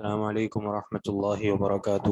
السلام علیکم ورحمۃ اللہ وبرکاتہ۔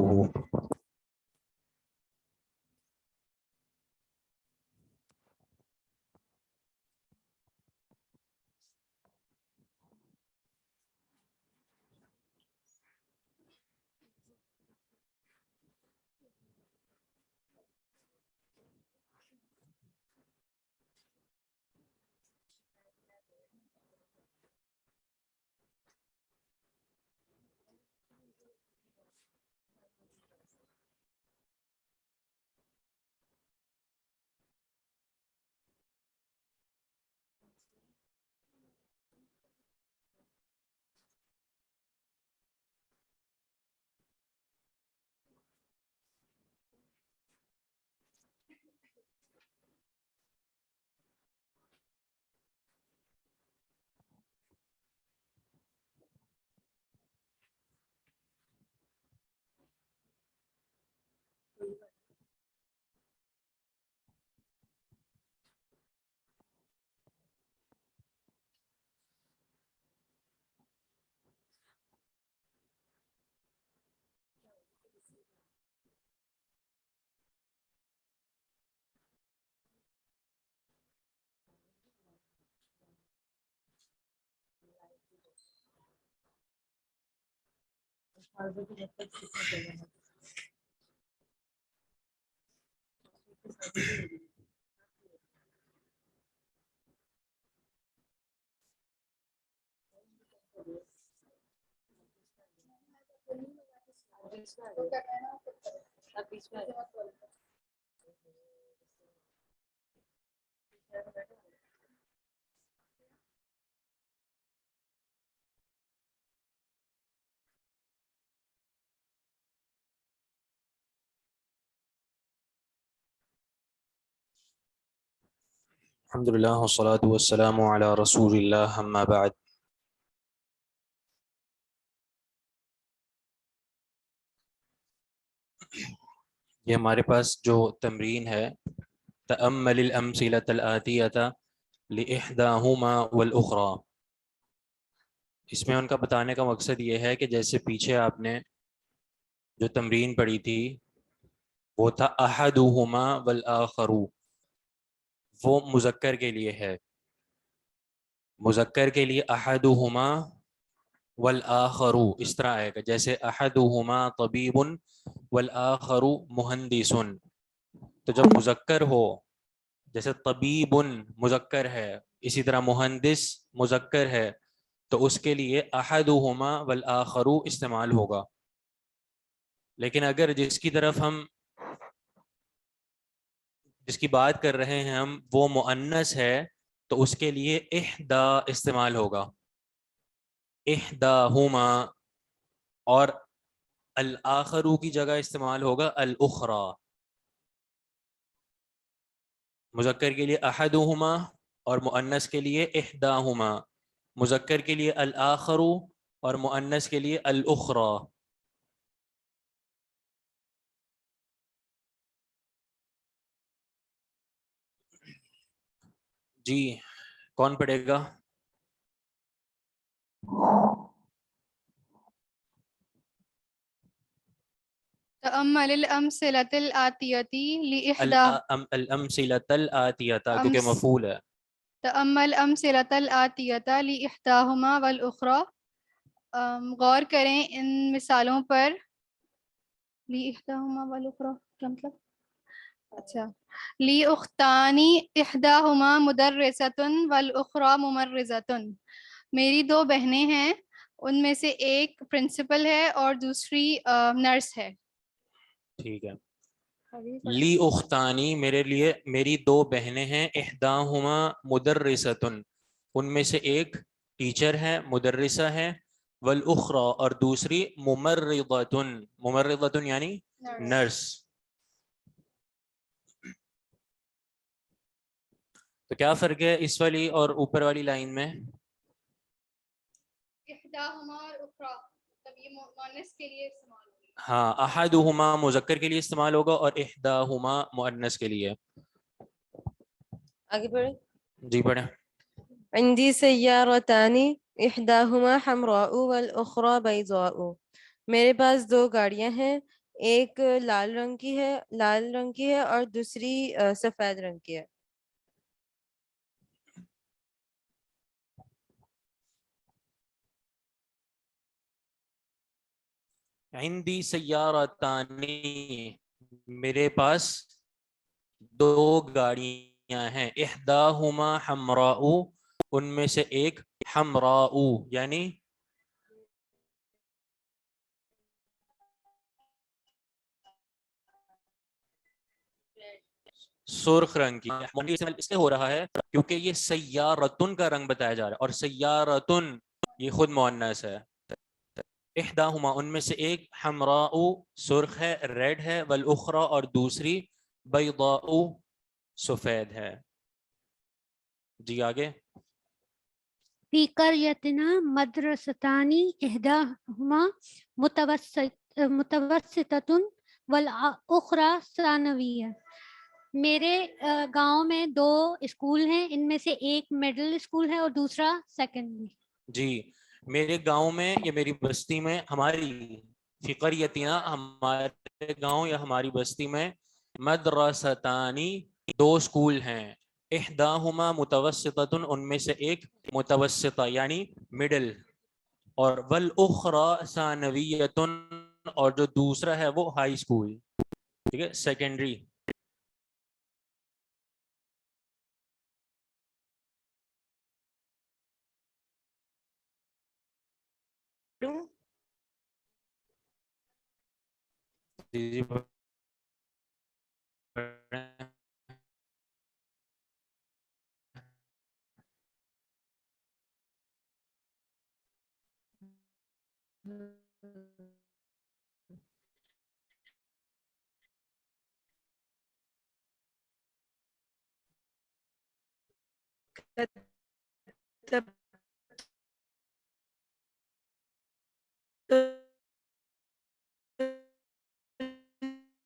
الحمد للہ والصلاة والسلام علی رسول اللہ، اما بعد۔ یہ ہمارے پاس جو تمرین ہے، تأمل الامثلة الآتیۃ لإحداہما والأخرى، اس میں ان کا بتانے کا مقصد یہ ہے کہ جیسے پیچھے آپ نے جو تمرین پڑھی تھی وہ تھا احدہما والآخر، وہ مذکر کے لیے ہے، مذکر کے لیے احدہما والآخر اس طرح آئے گا، جیسے احدہما طبیب والآخر مہندس۔ تو جب مذکر ہو، جیسے طبیب مذکر ہے، اسی طرح مہندس مذکر ہے، تو اس کے لیے احدہما والآخر استعمال ہوگا۔ لیکن اگر جس کی بات کر رہے ہیں ہم وہ مؤنث ہے، تو اس کے لیے احدا استعمال ہوگا، احداہما، اور الآخر کی جگہ استعمال ہوگا الاخری۔ مذکر کے لیے احدہما اور مؤنث کے لیے احداہما، مذکر کے لیے الآخر اور مؤنث کے لیے الاخری۔ جی کون پڑھے گا؟ تأمل الأمثلة الآتية لإحدى الامثلۃ الآتیۃ کیونکہ مفعول ہے۔ تأمل الأمثلة الآتية لإحداهما والأخرى، غور کریں ان مثالوں پر۔ لإحداهما والأخرى کیا مطلب؟ اچھا، لی اختانی احداہما مدرسۃ والأخرى ممرضۃ، میری دو بہنیں ہیں، ان میں سے ایک پرنسپل ہے اور دوسری نرس ہے۔ ٹھیک ہے، لی اختانی میری دو بہنیں ہیں، احداہما مدرسۃ، ان میں سے ایک ٹیچر ہے، مدرسہ ہے، والاخری اور دوسری ممرضۃ، ممرضۃ یعنی نرس۔ تو کیا فرق ہے اس والی اور اوپر والی لائن میں؟ احداہما اور اخری، تب یہ مؤنث کے لیے استعمال ہوگی۔ ہاں، احدہما مذکر کے لیے استعمال ہوگا اور احداہما مؤنث کے لیے۔ آگے بڑھیں۔ جی پڑھیں۔ عندي سيارتان إحداهما حمراء والأخرى بيضاء، میرے پاس دو گاڑیاں ہیں، ایک لال رنگ کی ہے اور دوسری سفید رنگ کی ہے۔ عندی سیارتانی، میرے پاس دو گاڑیاں ہیں، احداہما حمراء، ان میں سے ایک حمراء یعنی سرخ رنگ کی۔ اس لیے ہو رہا ہے کیونکہ یہ سیارتن کا رنگ بتایا جا رہا ہے، اور سیارتن یہ خود مؤنث ہے۔ احداہما ان میں سے ایک حمراء سرخ ہے، ریڈ ہے، والاخرى اور دوسری بیضاء سفید ہے۔ جی آگے۔ فی قریتنا مدرستان احداہما متوسطۃ والاخری ثانویہ، میرے گاؤں میں دو اسکول ہیں، ان میں سے ایک مڈل اسکول ہے اور دوسرا سیکنڈری۔ جی، میرے گاؤں میں یا میری بستی میں، ہماری فی قریتنا ہمارے گاؤں یا ہماری بستی میں، مدرستانی دو اسکول ہیں، احداہما متوسطۃ ان میں سے ایک متوسطہ یعنی مڈل، اور والاخری ثانویۃ اور جو دوسرا ہے وہ ہائی اسکول، ٹھیک ہے، سیکنڈری۔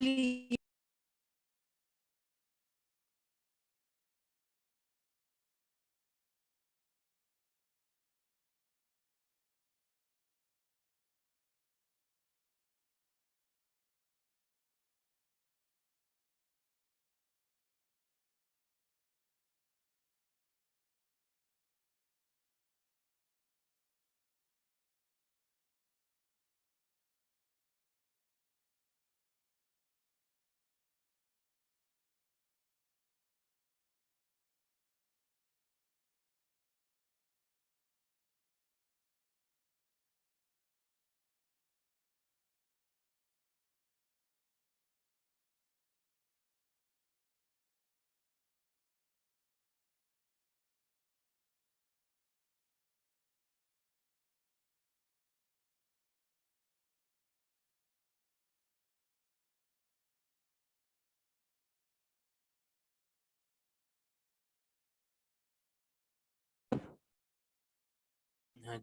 جی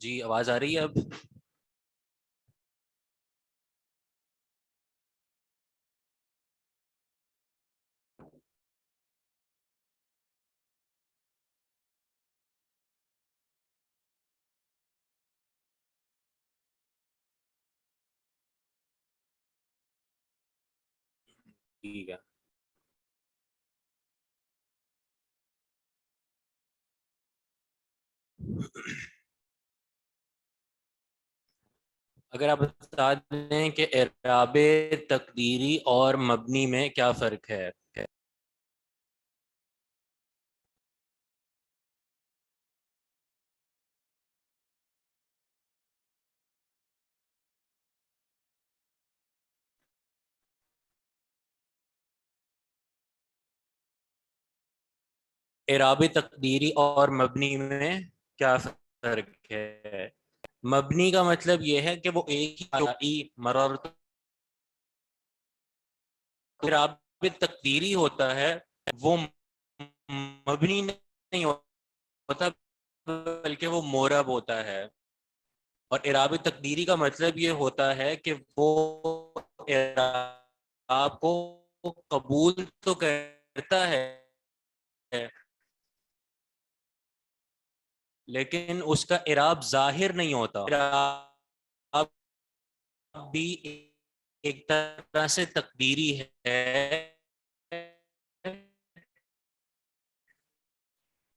جی، آواز آ رہی ہے اب؟ ٹھیک ہے۔ اگر آپ بتا دیں کہ اعراب تقدیری اور مبنی میں کیا فرق ہے؟ اعراب تقدیری اور مبنی میں کیا فرق ہے؟ مبنی کا مطلب یہ ہے کہ وہ ایک ہی مررت، اعراب تقدیری ہوتا ہے وہ مبنی نہیں ہوتا بلکہ وہ مورب ہوتا ہے، اور اعراب تقدیری کا مطلب یہ ہوتا ہے کہ وہ اعراب کو قبول تو کرتا ہے لیکن اس کا اعراب ظاہر نہیں ہوتا، اعراب بھی ایک طرح سے تقدیری ہے،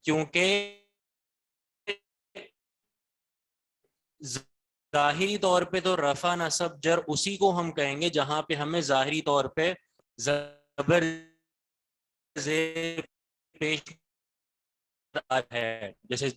کیونکہ ظاہری طور پہ تو رفع نصب جر اسی کو ہم کہیں گے جہاں پہ ہمیں ظاہری طور پہ زبر زیر پیش ہے، جیسے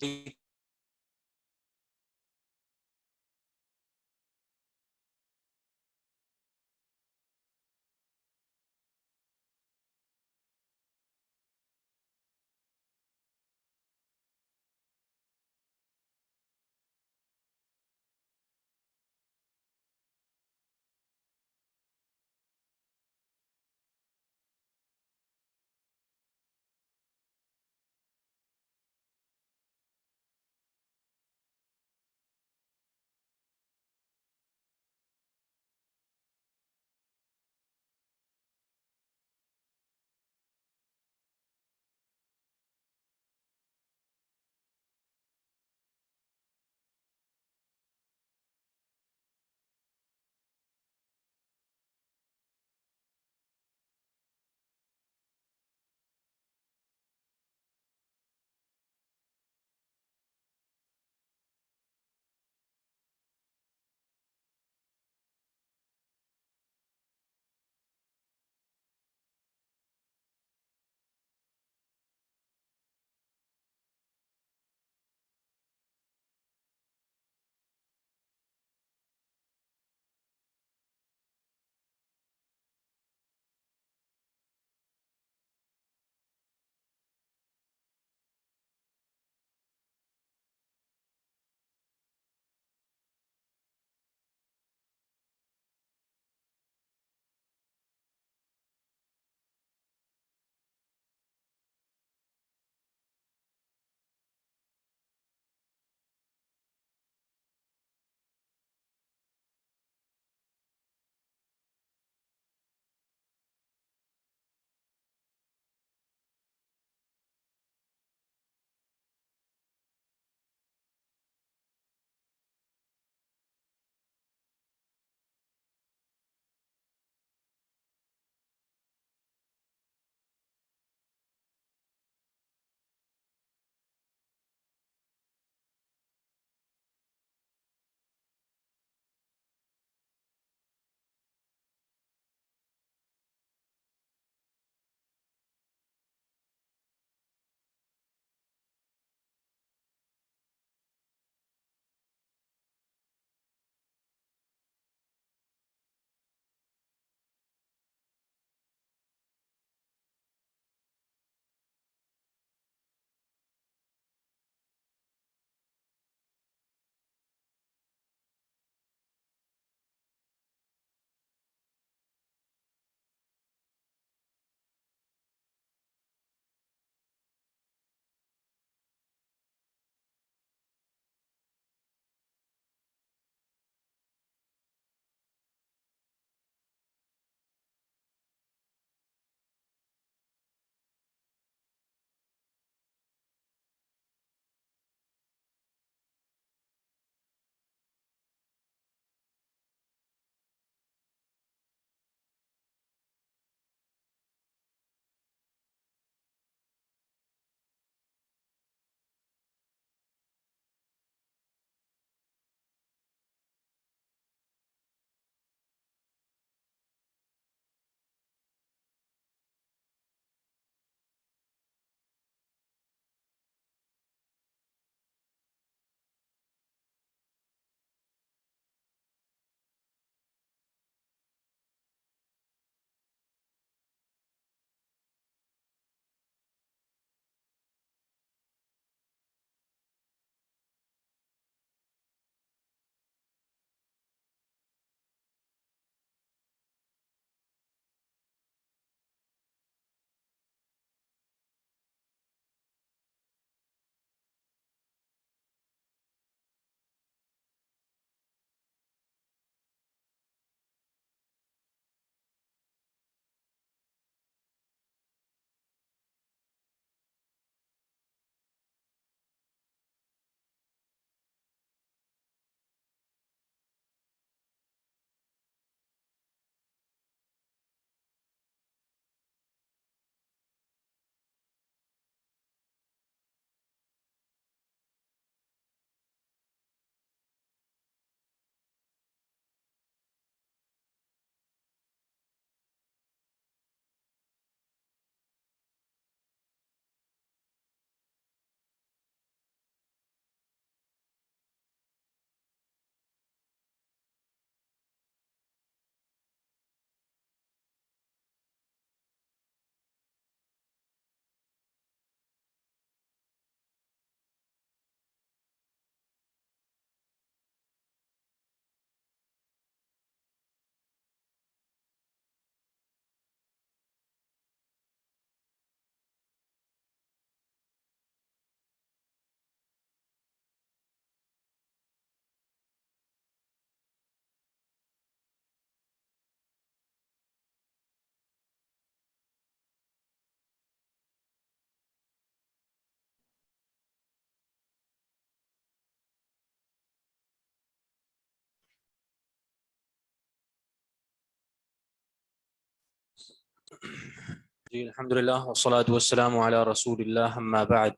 جی الحمدللہ والصلاۃ والسلام علی رسول اللہ اما بعد.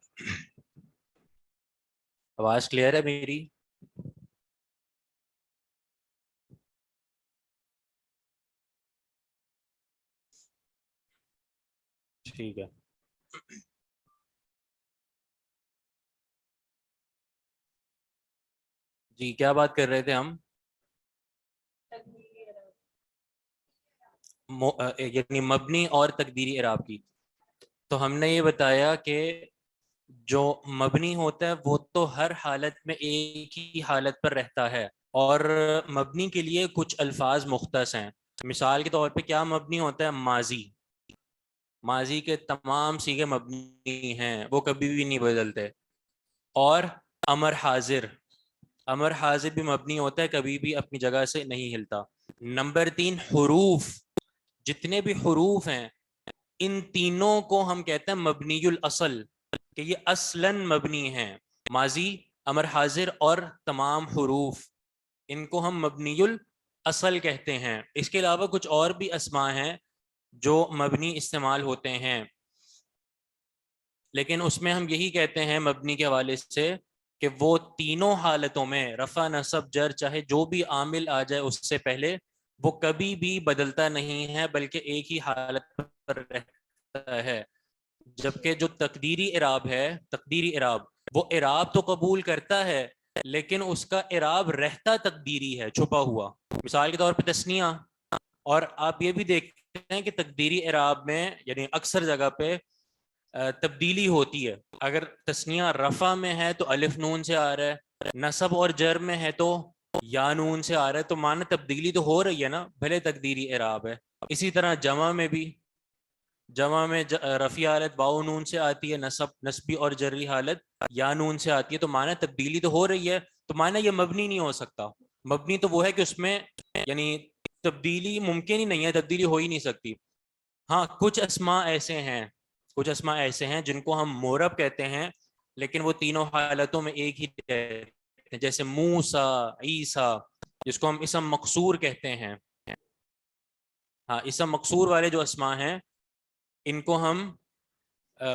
آواز کلیئر ہے میری؟ ٹھیک ہے. جی کیا بات کر رہے تھے ہم؟ یعنی مبنی اور تقدیری اعراب کی. تو ہم نے یہ بتایا کہ جو مبنی ہوتا ہے وہ تو ہر حالت میں ایک ہی حالت پر رہتا ہے، اور مبنی کے لیے کچھ الفاظ مختص ہیں. مثال کے طور پہ کیا مبنی ہوتا ہے؟ ماضی. ماضی کے تمام صیغے مبنی ہیں، وہ کبھی بھی نہیں بدلتے. اور امر حاضر، امر حاضر بھی مبنی ہوتا ہے، کبھی بھی اپنی جگہ سے نہیں ہلتا. نمبر 3 حروف، جتنے بھی حروف ہیں ان تینوں کو ہم کہتے ہیں مبنی الاصل، کہ یہ اصلاً مبنی ہیں. ماضی، امر حاضر اور تمام حروف، ان کو ہم مبنی الاصل کہتے ہیں. اس کے علاوہ کچھ اور بھی اسماء ہیں جو مبنی استعمال ہوتے ہیں، لیکن اس میں ہم یہی کہتے ہیں مبنی کے حوالے سے کہ وہ تینوں حالتوں میں رفع نصب جر چاہے جو بھی عامل آ جائے اس سے پہلے، وہ کبھی بھی بدلتا نہیں ہے بلکہ ایک ہی حالت پر رہتا ہے. جبکہ جو تقدیری اعراب ہے، تقدیری اعراب وہ اعراب تو قبول کرتا ہے لیکن اس کا اعراب رہتا تقدیری ہے، چھپا ہوا. مثال کے طور پہ تثنیہ. اور آپ یہ بھی دیکھتے ہیں کہ تقدیری اعراب میں یعنی اکثر جگہ پہ تبدیلی ہوتی ہے. اگر تثنیہ رفع میں ہے تو الف نون سے آ رہا ہے، نصب اور جر میں ہے تو یا نون سے آ رہا ہے، تو معنی تبدیلی تو ہو رہی ہے نا، بھلے تقدیری اعراب ہے. اسی طرح جمع میں بھی، جمع میں رفعی حالت باء نون سے آتی ہے، نصبی اور جری حالت یا نون سے آتی ہے، تو معنی تبدیلی تو ہو رہی ہے، تو معنی یہ مبنی نہیں ہو سکتا. مبنی تو وہ ہے کہ اس میں یعنی تبدیلی ممکن ہی نہیں ہے، تبدیلی ہو ہی نہیں سکتی. ہاں کچھ اسماء ایسے ہیں، کچھ اسماء ایسے ہیں جن کو ہم مورب کہتے ہیں لیکن وہ تینوں حالتوں میں ایک ہی رہتے ہیں، جیسے موسیٰ، عیسیٰ، جس کو ہم اسم مقصور کہتے ہیں. ہاں اسم مقصور والے جو اسماء ہیں ان کو ہم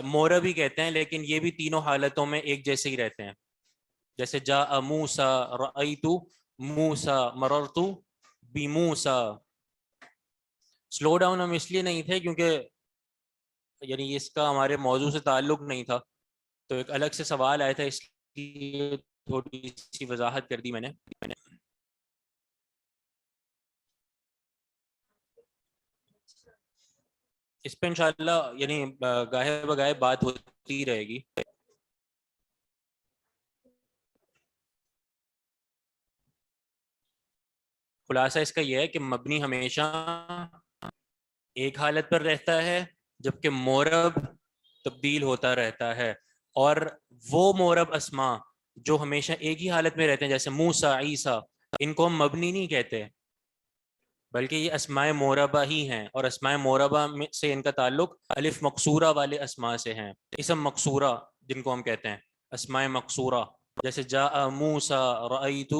مورب ہی کہتے ہیں، لیکن یہ بھی تینوں حالتوں میں ایک جیسے ہی رہتے ہیں. جیسے جاء موسیٰ، رأیت موسیٰ، مررت بموسیٰ. سلو ڈاؤن ہم اس لیے نہیں تھے کیونکہ یعنی اس کا ہمارے موضوع سے تعلق نہیں تھا، تو ایک الگ سے سوال آیا تھا، اس لیے تھوڑی سی وضاحت کر دی میں نے. اس پہ انشاءاللہ یعنی گاہے بگاہے بات ہوتی رہے گی. خلاصہ اس کا یہ ہے کہ مبنی ہمیشہ ایک حالت پر رہتا ہے جبکہ مورب تبدیل ہوتا رہتا ہے. اور وہ مورب اسماء جو ہمیشہ ایک ہی حالت میں رہتے ہیں جیسے موسیٰ، عیسیٰ، ان کو ہم مبنی نہیں کہتے بلکہ یہ اسماء موربہ ہی ہیں، اور اسماء موربہ سے ان کا تعلق الف مقصورہ والے اسماء سے ہیں. اسم مقصورہ جن کو ہم کہتے ہیں اسماء مقصورہ، جیسے جاء موسیٰ، رأیت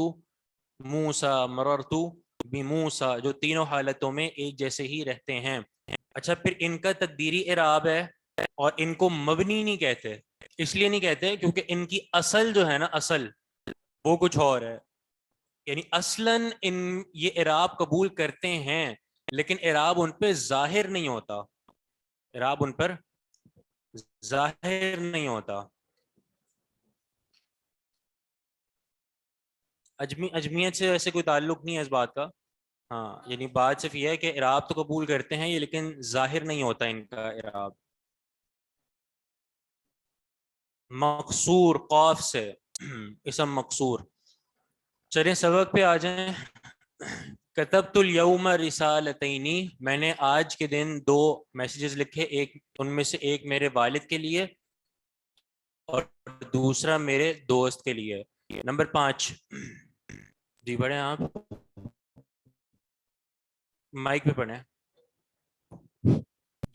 موسیٰ، مررت بموسیٰ، جو تینوں حالتوں میں ایک جیسے ہی رہتے ہیں. اچھا پھر ان کا تقدیری اعراب ہے اور ان کو مبنی نہیں کہتے. اس لیے نہیں کہتے کیونکہ ان کی اصل جو ہے نا، اصل وہ کچھ اور ہے. یعنی اصلاً ان یہ اعراب قبول کرتے ہیں لیکن اعراب ان پہ ظاہر نہیں ہوتا، اعراب ان پر ظاہر نہیں ہوتا. اجمیت سے ایسے کوئی تعلق نہیں ہے اس بات کا. ہاں یعنی بات صرف یہ ہے کہ اعراب تو قبول کرتے ہیں یہ لیکن ظاہر نہیں ہوتا ان کا اعراب. مقصور قاف سے اسم مقصور. چلیں سبق پہ آ جائیں. کتبت الیوم رسالتینی، میں نے آج کے دن 2 میسیجز لکھے، ایک ان میں سے ایک میرے والد کے لیے اور دوسرا میرے دوست کے لیے. نمبر 5 جی پڑھیں آپ، مائک پہ پڑھیں.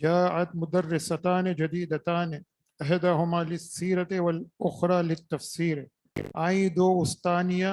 جاءت مدرستان جدیدتان احداهما للسیرة والأخرى للتفسیر. آئی 2 استانیہ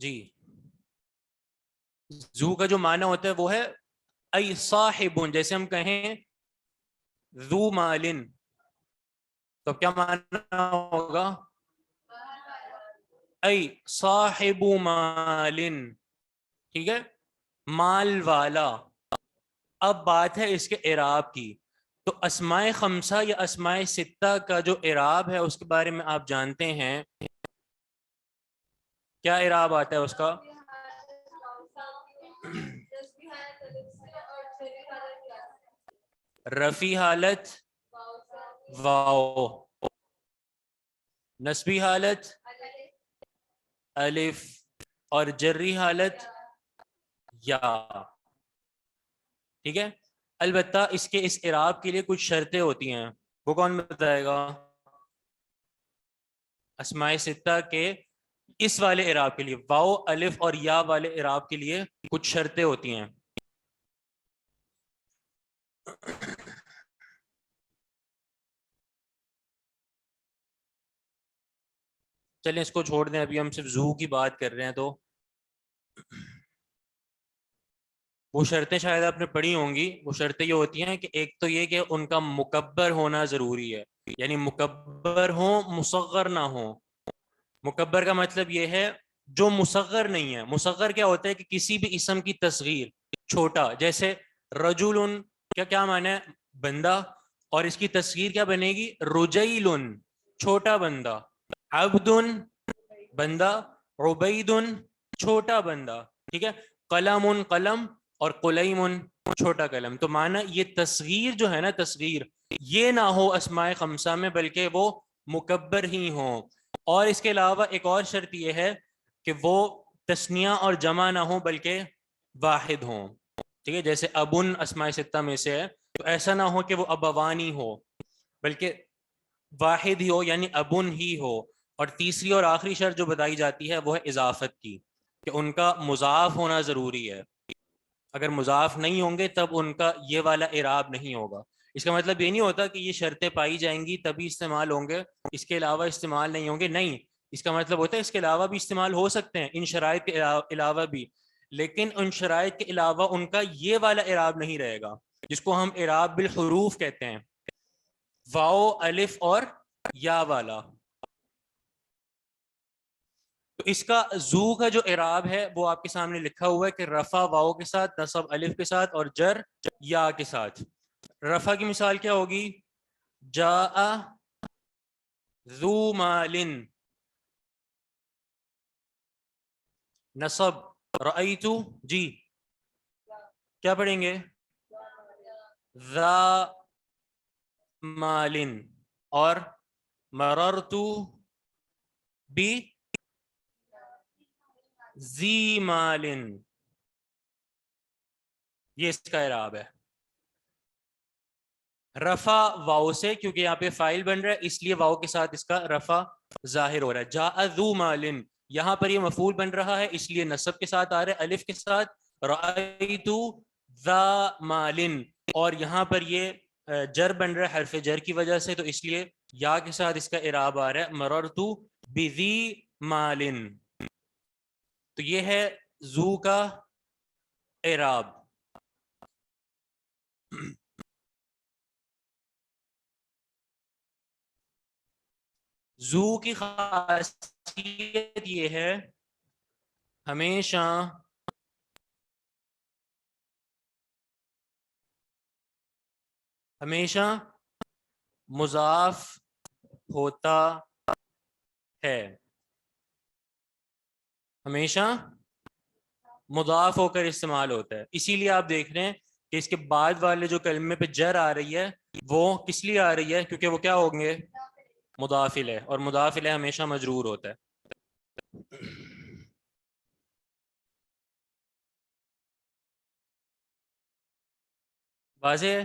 جی زو کا جو معنی ہوتا ہے وہ ہے ای صاحب، جیسے ہم کہیں ذو مالن تو کیا معنی ہوگا؟ ای صاحب مالن، ٹھیک ہے، مال والا. اب بات ہے اس کے اعراب کی. تو اسماء خمسہ یا اسماء ستہ کا جو اعراب ہے اس کے بارے میں آپ جانتے ہیں، کیا اعراب آتا ہے اس کا؟ رفع حالت واو، نصبی حالت الف، اور جری حالت یا. ٹھیک ہے، البتہ اس کے اس اعراب کے لیے کچھ شرطیں ہوتی ہیں، وہ کون بتائے گا؟ اسماء ستہ کے اس والے اعراب کے لیے واو الف اور یا والے اعراب کے لیے کچھ شرطیں ہوتی ہیں. چلیں اس کو چھوڑ دیں، ابھی ہم صرف زو کی بات کر رہے ہیں. تو وہ شرطیں شاید آپ نے پڑھی ہوں گی. وہ شرطیں یہ ہوتی ہیں کہ ایک تو یہ کہ ان کا مکبر ہونا ضروری ہے، یعنی مکبر ہوں مصغر نہ ہوں. مکبر کا مطلب یہ ہے جو مصغر نہیں ہے. مصغر کیا ہوتا ہے کہ کسی بھی اسم کی تصغیر چھوٹا، جیسے رجل کیا معنی ہے؟ بندہ، اور اس کی تصغیر کیا بنے گی؟ رجیل، چھوٹا بندہ. عبد بندہ، عبید چھوٹا بندہ. ٹھیک ہے، قلم قلم، اور قلیم چھوٹا قلم. تو معنی یہ تصغیر جو ہے نا، تصغیر یہ نہ ہو اسماء خمسہ میں، بلکہ وہ مکبر ہی ہوں. اور اس کے علاوہ ایک اور شرط یہ ہے کہ وہ تثنیہ اور جمع نہ ہو بلکہ واحد ہوں. ٹھیک ہے، جیسے ابن اسماء ستہ میں سے ہے تو ایسا نہ ہو کہ وہ ابوانی ہو، بلکہ واحد ہی ہو، یعنی ابن ہی ہو. اور تیسری اور آخری شرط جو بتائی جاتی ہے وہ ہے اضافت کی، کہ ان کا مضاف ہونا ضروری ہے. اگر مضاف نہیں ہوں گے تب ان کا یہ والا اعراب نہیں ہوگا. اس کا مطلب یہ نہیں ہوتا کہ یہ شرطیں پائی جائیں گی تبھی استعمال ہوں گے، اس کے علاوہ استعمال نہیں ہوں گے. نہیں، اس کا مطلب ہوتا ہے اس کے علاوہ بھی استعمال ہو سکتے ہیں، ان شرائط کے علاوہ بھی، لیکن ان شرائط کے علاوہ ان کا یہ والا اعراب نہیں رہے گا جس کو ہم اعراب بالحروف کہتے ہیں، واو الف اور یا والا. تو اس کا زو کا جو اعراب ہے وہ آپ کے سامنے لکھا ہوا ہے کہ رفع واو کے ساتھ، نصب الف کے ساتھ، اور جر یا کے ساتھ. رفع کی مثال کیا ہوگی؟ جاء ذو مال. نصب رأیت، جی کیا پڑھیں گے؟ ذا مال. اور مررت بی ذی مال، یہ اس کا اعراب ہے. رفع واو سے، کیونکہ یہاں پہ فائل بن رہا ہے اس لیے واو کے ساتھ اس کا رفع ظاہر ہو رہا ہے. جاء ذو مال، یہاں پر یہ مفعول بن رہا ہے اس لیے نصب کے ساتھ آ رہا ہے الف کے ساتھ. رأیت ذا مال، اور یہاں پر یہ جر بن رہا ہے حرف جر کی وجہ سے، تو اس لیے یا کے ساتھ اس کا اعراب آ رہا ہے مررت بذی مال. تو یہ ہے زو کا اعراب. زو کی خاصیت یہ ہے ہمیشہ مضاف ہوتا ہے، ہمیشہ مضاف ہو کر استعمال ہوتا ہے. اسی لیے آپ دیکھ رہے ہیں کہ اس کے بعد والے جو کلمے پہ جر آ رہی ہے وہ کس لیے آ رہی ہے؟ کیونکہ وہ کیا ہوں گے؟ مضاف الیہ، اور مضاف الیہ ہمیشہ مجرور ہوتا ہے. واضح ہے؟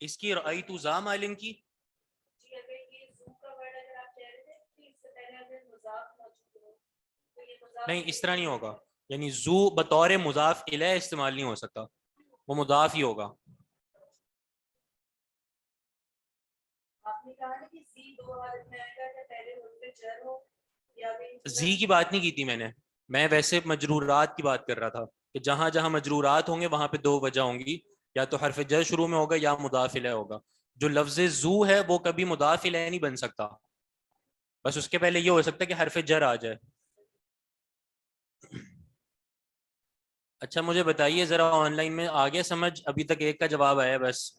اس کی رأیت ذا مالن کی نہیں، اس طرح نہیں ہوگا. یعنی زو بطور مضاف الیہ استعمال نہیں ہو سکتا، وہ مضاف ہی ہوگا. زی کی بات نہیں کی تھی میں ویسے مجرورات کی بات کر رہا تھا کہ جہاں جہاں مجرورات ہوں گے وہاں پہ دو وجہ ہوں گی، یا تو حرف جر شروع میں ہوگا یا مضاف الیہ ہوگا. جو لفظ زو ہے وہ کبھی مضاف الیہ نہیں بن سکتا، بس اس کے پہلے یہ ہو سکتا ہے کہ حرف جر آ جائے. اچھا مجھے بتائیے ذرا آن لائن میں آگے سمجھ؟ ابھی تک ایک کا جواب آیا بس.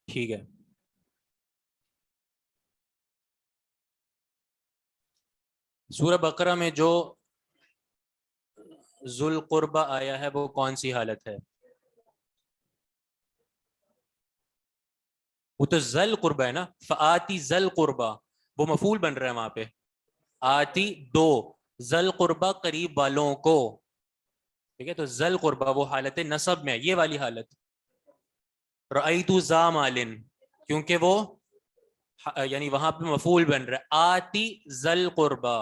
ٹھیک ہے. سورہ بقرہ میں جو ذو القربہ آیا ہے وہ کون سی حالت ہے؟ وہ تو ذل قربہ ہے نا، فآتی ذل قربہ، وہ مفعول بن رہا ہے وہاں پہ. آتی دو، ذل قربہ قریب والوں کو، ٹھیک ہے. تو ذل قربہ وہ حالت نصب میں، یہ والی حالت. رأیت ذا مالن، کیونکہ وہ یعنی وہاں پہ مفعول بن رہا ہے. آتی ذل قربہ.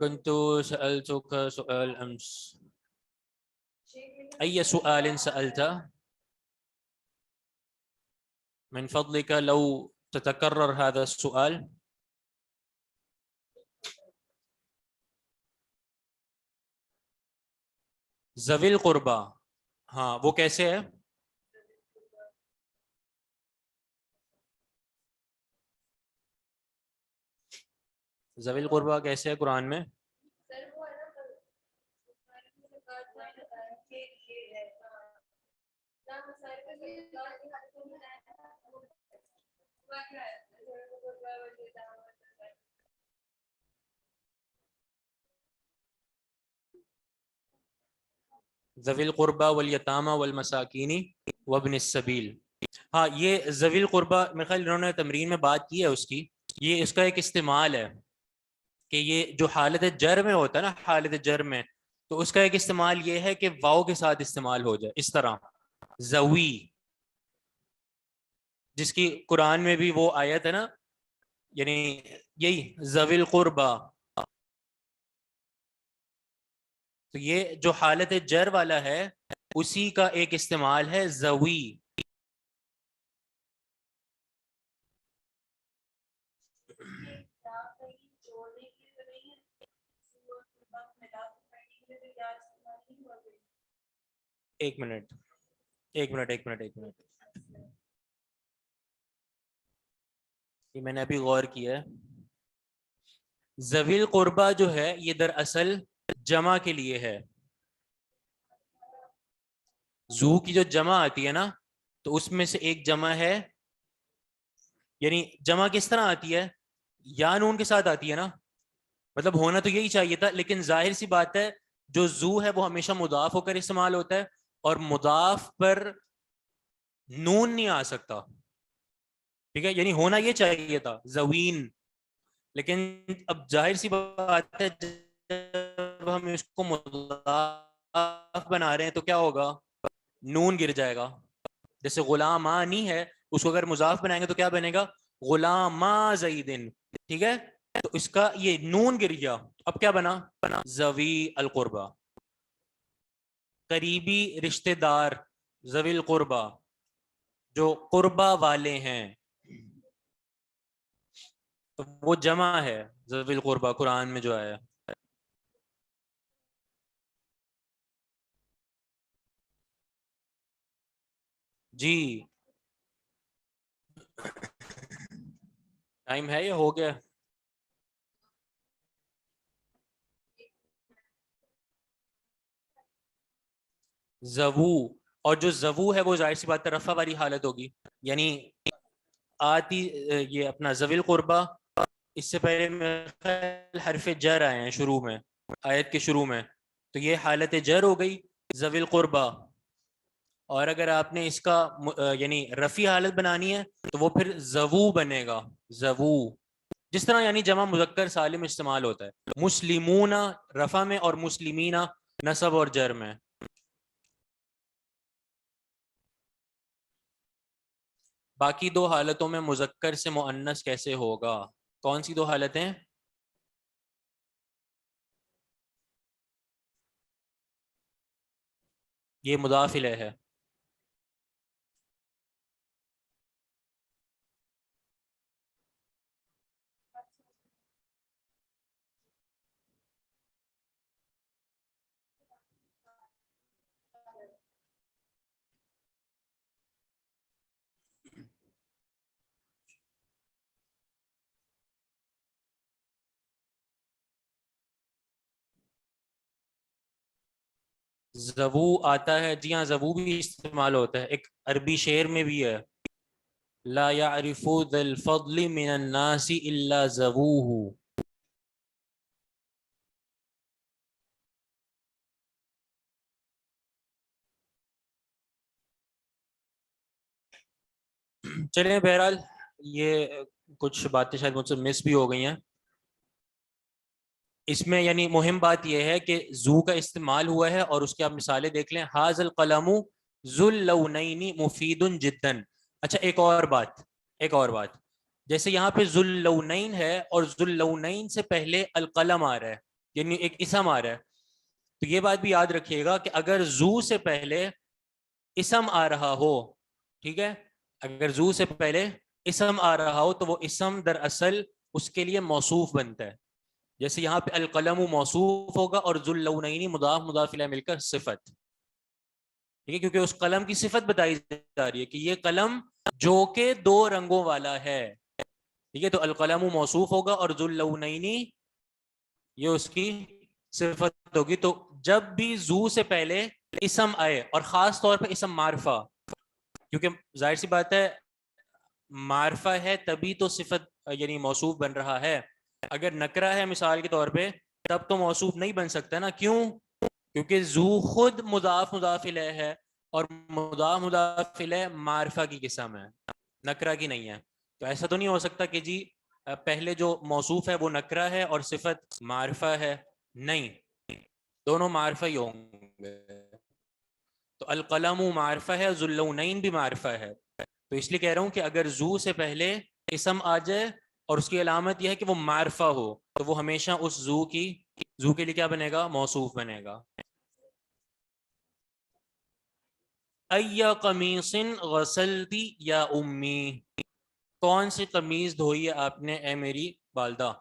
كنت سألتك سؤال أمس، أي سؤال سألت؟ من فضلك لو تتكرر هذا السؤال. ذوی القربہ، ہاں وہ کیسے ہے؟ ذوی القربہ کیسے ہے قرآن میں؟ ذوی القربہ والیتامى والمساکین وابن السبیل. ہاں یہ ذوی القربہ میرے خیال انہوں نے تمرین میں بات کی ہے اس کی. یہ اس کا ایک استعمال ہے کہ یہ جو حالت جر میں ہوتا ہے نا، حالت جر میں تو اس کا ایک استعمال یہ ہے کہ واو کے ساتھ استعمال ہو جائے. اس طرح ذوی، جس کی قرآن میں بھی وہ آیت ہے نا، یعنی یہی ذوی القربہ. تو یہ جو حالت جر والا ہے اسی کا ایک استعمال ہے ذوی. ایک منٹ یہ میں نے ابھی غور کیا ہے. ذوی القربہ جو ہے یہ دراصل جمع کے لیے ہے. زو کی جو جمع آتی ہے نا تو اس میں سے ایک جمع ہے، یعنی جمع کس طرح آتی ہے؟ یا نون کے ساتھ آتی ہے نا، مطلب ہونا تو یہی چاہیے تھا، لیکن ظاہر سی بات ہے جو زو ہے وہ ہمیشہ مضاف ہو کر استعمال ہوتا ہے اور مضاف پر نون نہیں آ سکتا. ٹھیک ہے، یعنی ہونا یہ چاہیے تھا زوین، لیکن اب ظاہر سی بات ہے جب ہم اس کو مضاف بنا رہے ہیں تو کیا ہوگا؟ نون گر جائے گا. جیسے غلامانی ہے، اس کو اگر مضاف بنائیں گے تو کیا بنے گا؟ غلاما زیدن. ٹھیک ہے، تو اس کا یہ نون گر گیا، اب کیا بنا؟ ذوی القربہ، قریبی رشتہ دار. ذوی القربہ جو قربہ والے ہیں، تو وہ جمع ہے ذوی القربہ قرآن میں جو آیا. جی ٹائم ہے یا ہو گیا؟ زوو، اور جو زوو ہے وہ ظاہر سی بات رفع والی حالت ہوگی، یعنی آتی یہ اپنا ذوی القربہ، اس سے پہلے حرف جر آئے ہیں شروع میں، آیت کے شروع میں, تو یہ حالت جر ہو گئی ذوی القربا. اور اگر آپ نے اس کا یعنی رفع حالت بنانی ہے تو وہ پھر زوو بنے گا, زوو. جس طرح یعنی جمع مذکر سالم استعمال ہوتا ہے, مسلمون رفع میں اور مسلمین نصب اور جر میں. باقی دو حالتوں میں مذکر سے مؤنث کیسے ہوگا؟ کون سی دو حالتیں؟ یہ مضاف الیہ ہے. زوو آتا ہے, جی ہاں زوو بھی استعمال ہوتا ہے, ایک عربی شعر میں بھی ہے, لا يعرف ذا الفضل من الناس الا زووه. چلیں بہرحال یہ کچھ باتیں شاید مجھ سے مس بھی ہو گئی ہیں. اس میں یعنی مہم بات یہ ہے کہ زو کا استعمال ہوا ہے اور اس کی آپ مثالیں دیکھ لیں. حاذ القلم ذو اللونین مفید جدا. اچھا ایک اور بات, جیسے یہاں پہ ذو اللونین ہے اور ذو اللونین سے پہلے القلم آ رہا ہے, یعنی ایک اسم آ رہا ہے, تو یہ بات بھی یاد رکھیے گا کہ اگر زو سے پہلے اسم آ رہا ہو, ٹھیک ہے, اگر زو سے پہلے اسم آ رہا ہو تو وہ اسم دراصل اس کے لیے موصوف بنتا ہے. جیسے یہاں پہ القلم موصوف ہوگا اور ذو اللونین مضاف مضاف الیہ مل کر صفت, ٹھیک ہے, کیونکہ اس قلم کی صفت بتائی جا رہی ہے کہ یہ قلم جو کہ دو رنگوں والا ہے, ٹھیک ہے, تو القلم موصوف ہوگا اور ذو اللونین یہ اس کی صفت ہوگی. تو جب بھی زو سے پہلے اسم آئے, اور خاص طور پہ اسم معرفہ, کیونکہ ظاہر سی بات ہے معرفہ ہے تبھی تو صفت یعنی موصوف بن رہا ہے. اگر نکرہ ہے مثال کے طور پہ تب تو موصوف نہیں بن سکتا نا. کیوں؟ کیونکہ زو خود مضاف مضاف الیہ ہے اور مضاف مضاف الیہ معرفہ کی قسم ہے, نکرہ کی نہیں ہے. تو ایسا تو نہیں ہو سکتا کہ جی پہلے جو موصوف ہے وہ نکرہ ہے اور صفت معرفہ ہے, نہیں, دونوں معرفہ ہی ہوں گے. تو القلم معرفہ ہے, ذو اللونین بھی معرفہ ہے. تو اس لیے کہہ رہا ہوں کہ اگر زو سے پہلے اسم آ جائے اور اس کی علامت یہ ہے کہ وہ معرفہ ہو تو وہ ہمیشہ اس زو کے لیے کیا بنے گا؟ موصوف بنے گا. ای قمیص غسلتی یا امی, کون سی قمیض دھوئی ہے آپ نے اے میری والدہ؟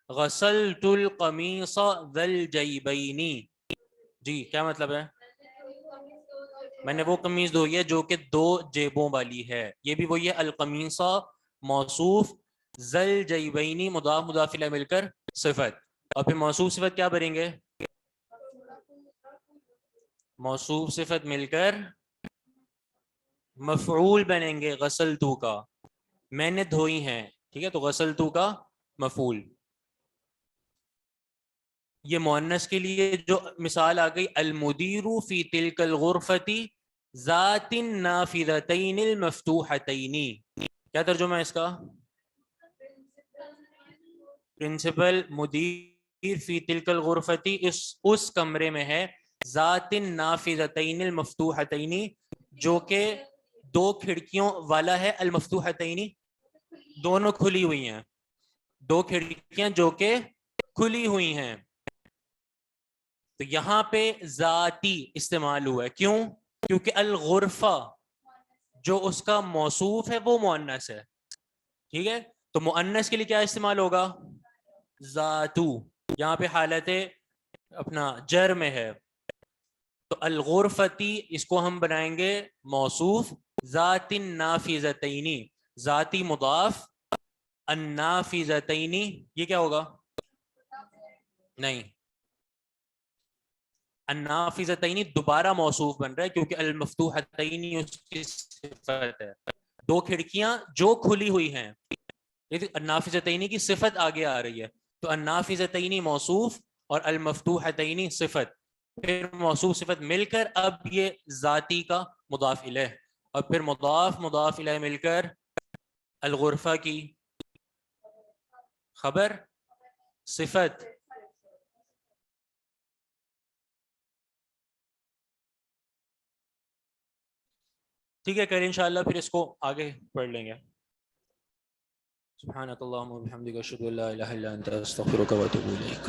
غسلت القمیص ذا الجیبین, جی کیا مطلب ہے؟ میں نے وہ قمیض دھوئی ہے جو کہ دو جیبوں والی ہے. یہ بھی وہی ہے, القمیص موصوف, ذا الجیبین مضاف مضاف الیہ مل کر صفت. اور پھر موصوف صفت کیا بنیں گے؟ موصوف صفت مل کر مفعول بنیں گے غسلتو کا, میں نے دھوئی ہیں, ٹھیک ہے, تو غسلتو کا مفعول. یہ مؤنث کے لیے جو مثال آ گئی, المدیر فی تلک الغرفۃ ذات النافذتین المفتوحتین, کیا ترجمہ ہے اس کا؟ پرنسپل مدیر فی تلک الغرفۃ اس کمرے میں ہے, ذات النافذتین المفتوحتین جو کہ دو کھڑکیوں والا ہے, المفتوحتین دونوں کھلی ہوئی ہیں, دو کھڑکیاں جو کہ کھلی ہوئی ہیں. تو یہاں پہ ذاتی استعمال ہوا ہے, کیوں؟ کیونکہ الغرفہ جو اس کا موصوف ہے وہ مؤنث ہے, ٹھیک ہے, تو مؤنث کے لیے کیا استعمال ہوگا؟ ذاتو. یہاں پہ حالت اپنا جر میں ہے, تو الغرفتی اس کو ہم بنائیں گے موصوف, ذات النافذتین ذاتی مضاف, النافذتین یہ کیا ہوگا؟ نہیں, النافذتین دوبارہ موصوف بن رہا ہے کیونکہ المفتوحتین اس کی صفت ہے, دو کھڑکیاں جو کھلی ہوئی ہیں. النافذتین کی صفت آگے آ رہی ہے, تو النافذتین موصوف, اور المفتوحتین صفت، پھر موصوف صفت مل کر اب یہ ذاتی کا مضاف الیہ، اور پھر مضاف الیہ مل کر الغرفہ کی خبر صفت. ٹھیک ہے، کریں انشاءاللہ، پھر اس کو آگے پڑھ لیں گے. سبحانک اللہم و بحمدک، اشہد ان لا الہ الا انت، استغفرک و اتوب الیک.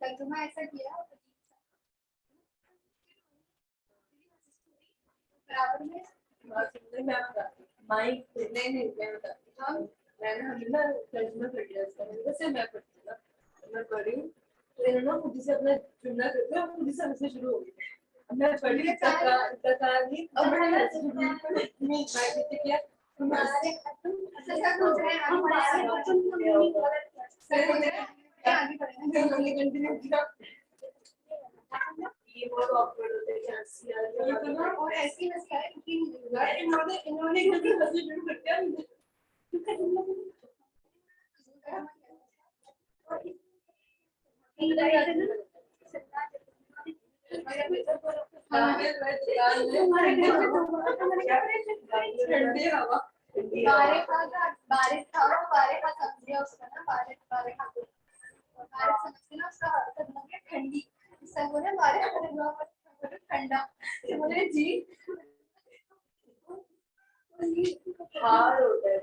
ترجمہ ایسا کیا برابر میں میں نے ترجمہ کر دیا اس کا، ویسے میں پڑھتی ہوں، میں پڑھ رہی ہوں تو انہوں نے خود سے اپنا جملہ کرتے ہیں، خود سے ہنسنا شروع ہو گئی. میں پڑھ رہی کیا یہ بہت awkward ہوتا ہے اور ایسی مسئلہ ہے انہوں نے ہنسنا شروع کر دیا. ٹھنڈی ٹھنڈا جی ہار ہوتا ہے.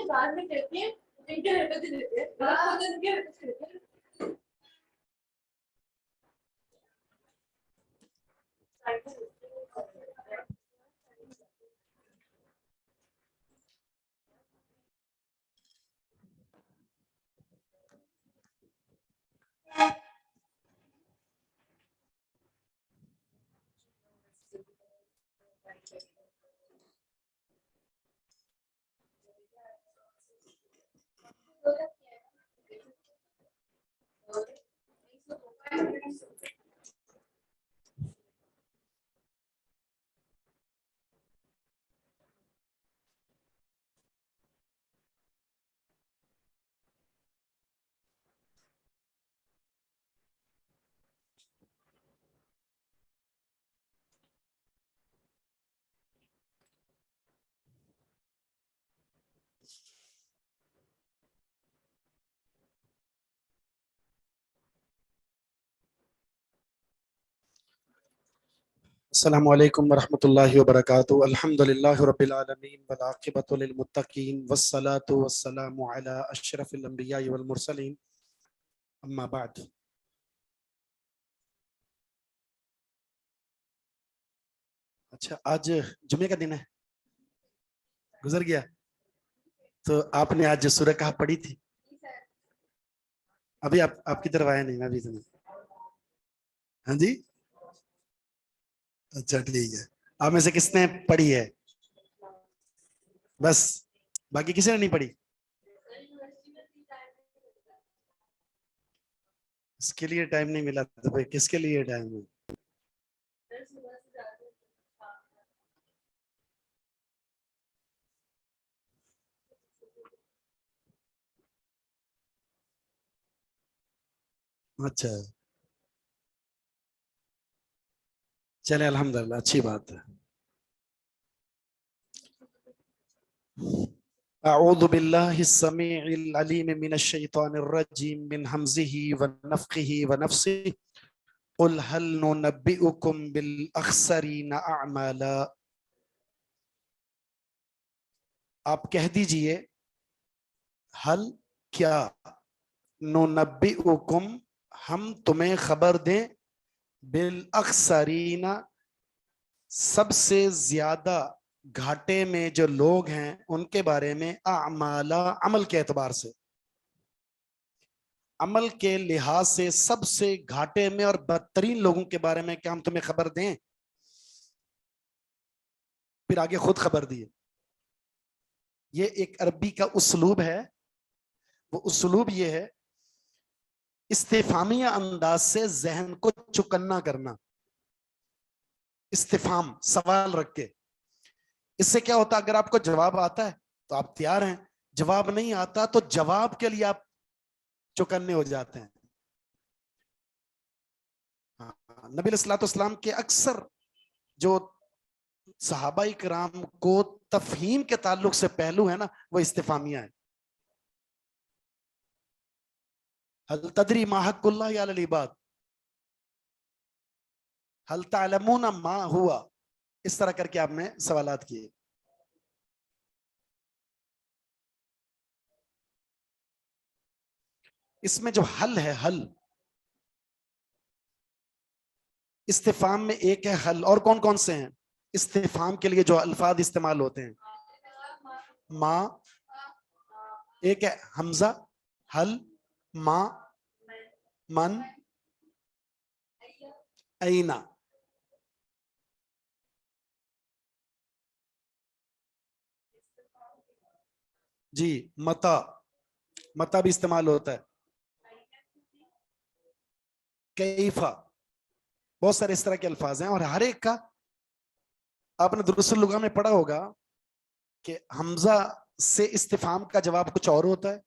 بعد میں کہتے ہیں ان کے حرکتیں دیتے ہیں السلام علیکم ورحمۃ اللہ وبرکاتہ. الحمد للہ رب العالمین والعاقبۃ للمتقین والصلاة والسلام علی اشرف الانبیاء والمرسلین. اما بعد. اچھا آج جمعے کا دن ہے, گزر گیا, تو آپ نے آج سورہ کہف پڑھی تھی؟ ابھی آپ کی طرف آیا نہیں, ابھی تو نہیں. ہاں جی, اچھا ٹھیک ہے. آپ میں سے کس نے پڑھی ہے؟ بس, باقی کسی نے نہیں پڑھی؟ اس کے لیے ٹائم نہیں ملا تو بھائی کس کے لیے ٹائم ہے؟ اچھا چلے الحمدللہ, اچھی بات ہے. اعوذ باللہ السمیع العلیم من الشیطان الرجیم من حمزہ ونفخہ ونفثہ. قل هل ننبئکم بالاخسرین اعمالا. آپ کہہ دیجئے, حل کیا, ننبئکم ہم تمہیں خبر دیں, بالاخسرین سب سے زیادہ گھاٹے میں جو لوگ ہیں ان کے بارے میں, اعمالا عمل کے اعتبار سے, عمل کے لحاظ سے سب سے گھاٹے میں اور بدترین لوگوں کے بارے میں کیا ہم تمہیں خبر دیں؟ پھر آگے خود خبر دیے. یہ ایک عربی کا اسلوب ہے, وہ اسلوب یہ ہے استفہامیہ انداز سے ذہن کو چکنا کرنا. استفہام, سوال رکھ کے. اس سے کیا ہوتا ہے, اگر آپ کو جواب آتا ہے تو آپ تیار ہیں, جواب نہیں آتا تو جواب کے لیے آپ چوکنے ہو جاتے ہیں. نبی علیہ الصلوۃ والسلام کے اکثر جو صحابہ کرام کو تفہیم کے تعلق سے پہلو ہے نا, وہ استفہامیہ ہے. هل تدری ما حق اللہ علی العباد, هل تعلمون ما ہوا, اس طرح کر کے آپ نے سوالات کیے. اس میں جو حل ہے, حل استفہام میں ایک ہے حل, اور کون کون سے ہیں استفہام کے لیے جو الفاظ استعمال ہوتے ہیں؟ ما, ایک ہے حمزہ, حل, ما, من, اینا. جی متا, متا بھی استعمال ہوتا ہے. کیفا, بہت سارے اس طرح کے الفاظ ہیں, اور ہر ایک کا آپ نے دروس اللغہ میں پڑھا ہوگا کہ حمزہ سے استفہام کا جواب کچھ اور ہوتا ہے,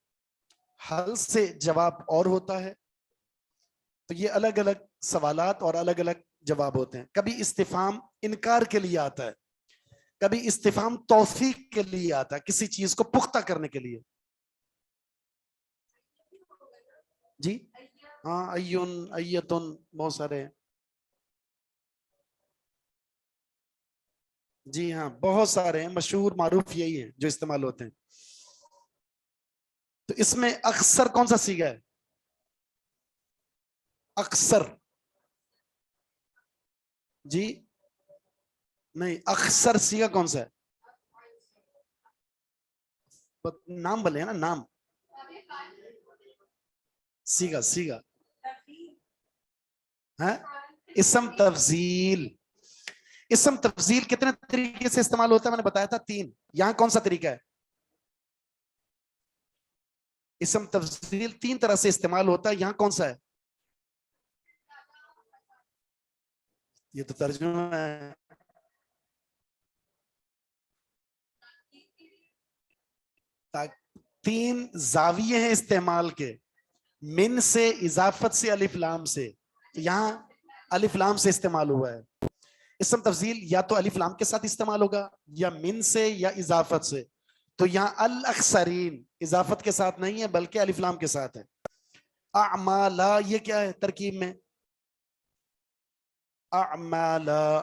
حل سے جواب اور ہوتا ہے. تو یہ الگ الگ سوالات اور الگ الگ جواب ہوتے ہیں. کبھی استفہام انکار کے لیے آتا ہے, کبھی استفہام توثیق کے لیے آتا ہے, کسی چیز کو پختہ کرنے کے لیے. جی ہاں, ایون, ایتن, بہت سارے ہیں. جی ہاں بہت سارے ہیں, مشہور معروف یہی ہیں جو استعمال ہوتے ہیں. تو اس میں اکثر کون سا صیغہ ہے؟ اکثر, جی نہیں, اکثر صیغہ کون سا ہے؟ نام بولے نا, نام, صیغہ, صیغہ ہے اسم تفضیل. اسم تفضیل کتنے طریقے سے استعمال ہوتا ہے میں نے بتایا تھا, 3. یہاں کون سا طریقہ ہے؟ اسم تفضیل 3 طرح سے استعمال ہوتا ہے, یہاں کون سا ہے؟ یہ تو ترجمہ ہے. تین زاویے ہیں استعمال کے, من سے, اضافت سے, الف لام سے. یہاں الف لام سے استعمال ہوا ہے. اسم تفضیل یا تو الف لام کے ساتھ استعمال ہوگا, یا من سے, یا اضافت سے. تو یہاں الاکثرین اضافت کے ساتھ نہیں ہے بلکہ الف لام کے ساتھ ہے. اعمالا, یہ کیا ہے ترکیب میں؟ اعمالا,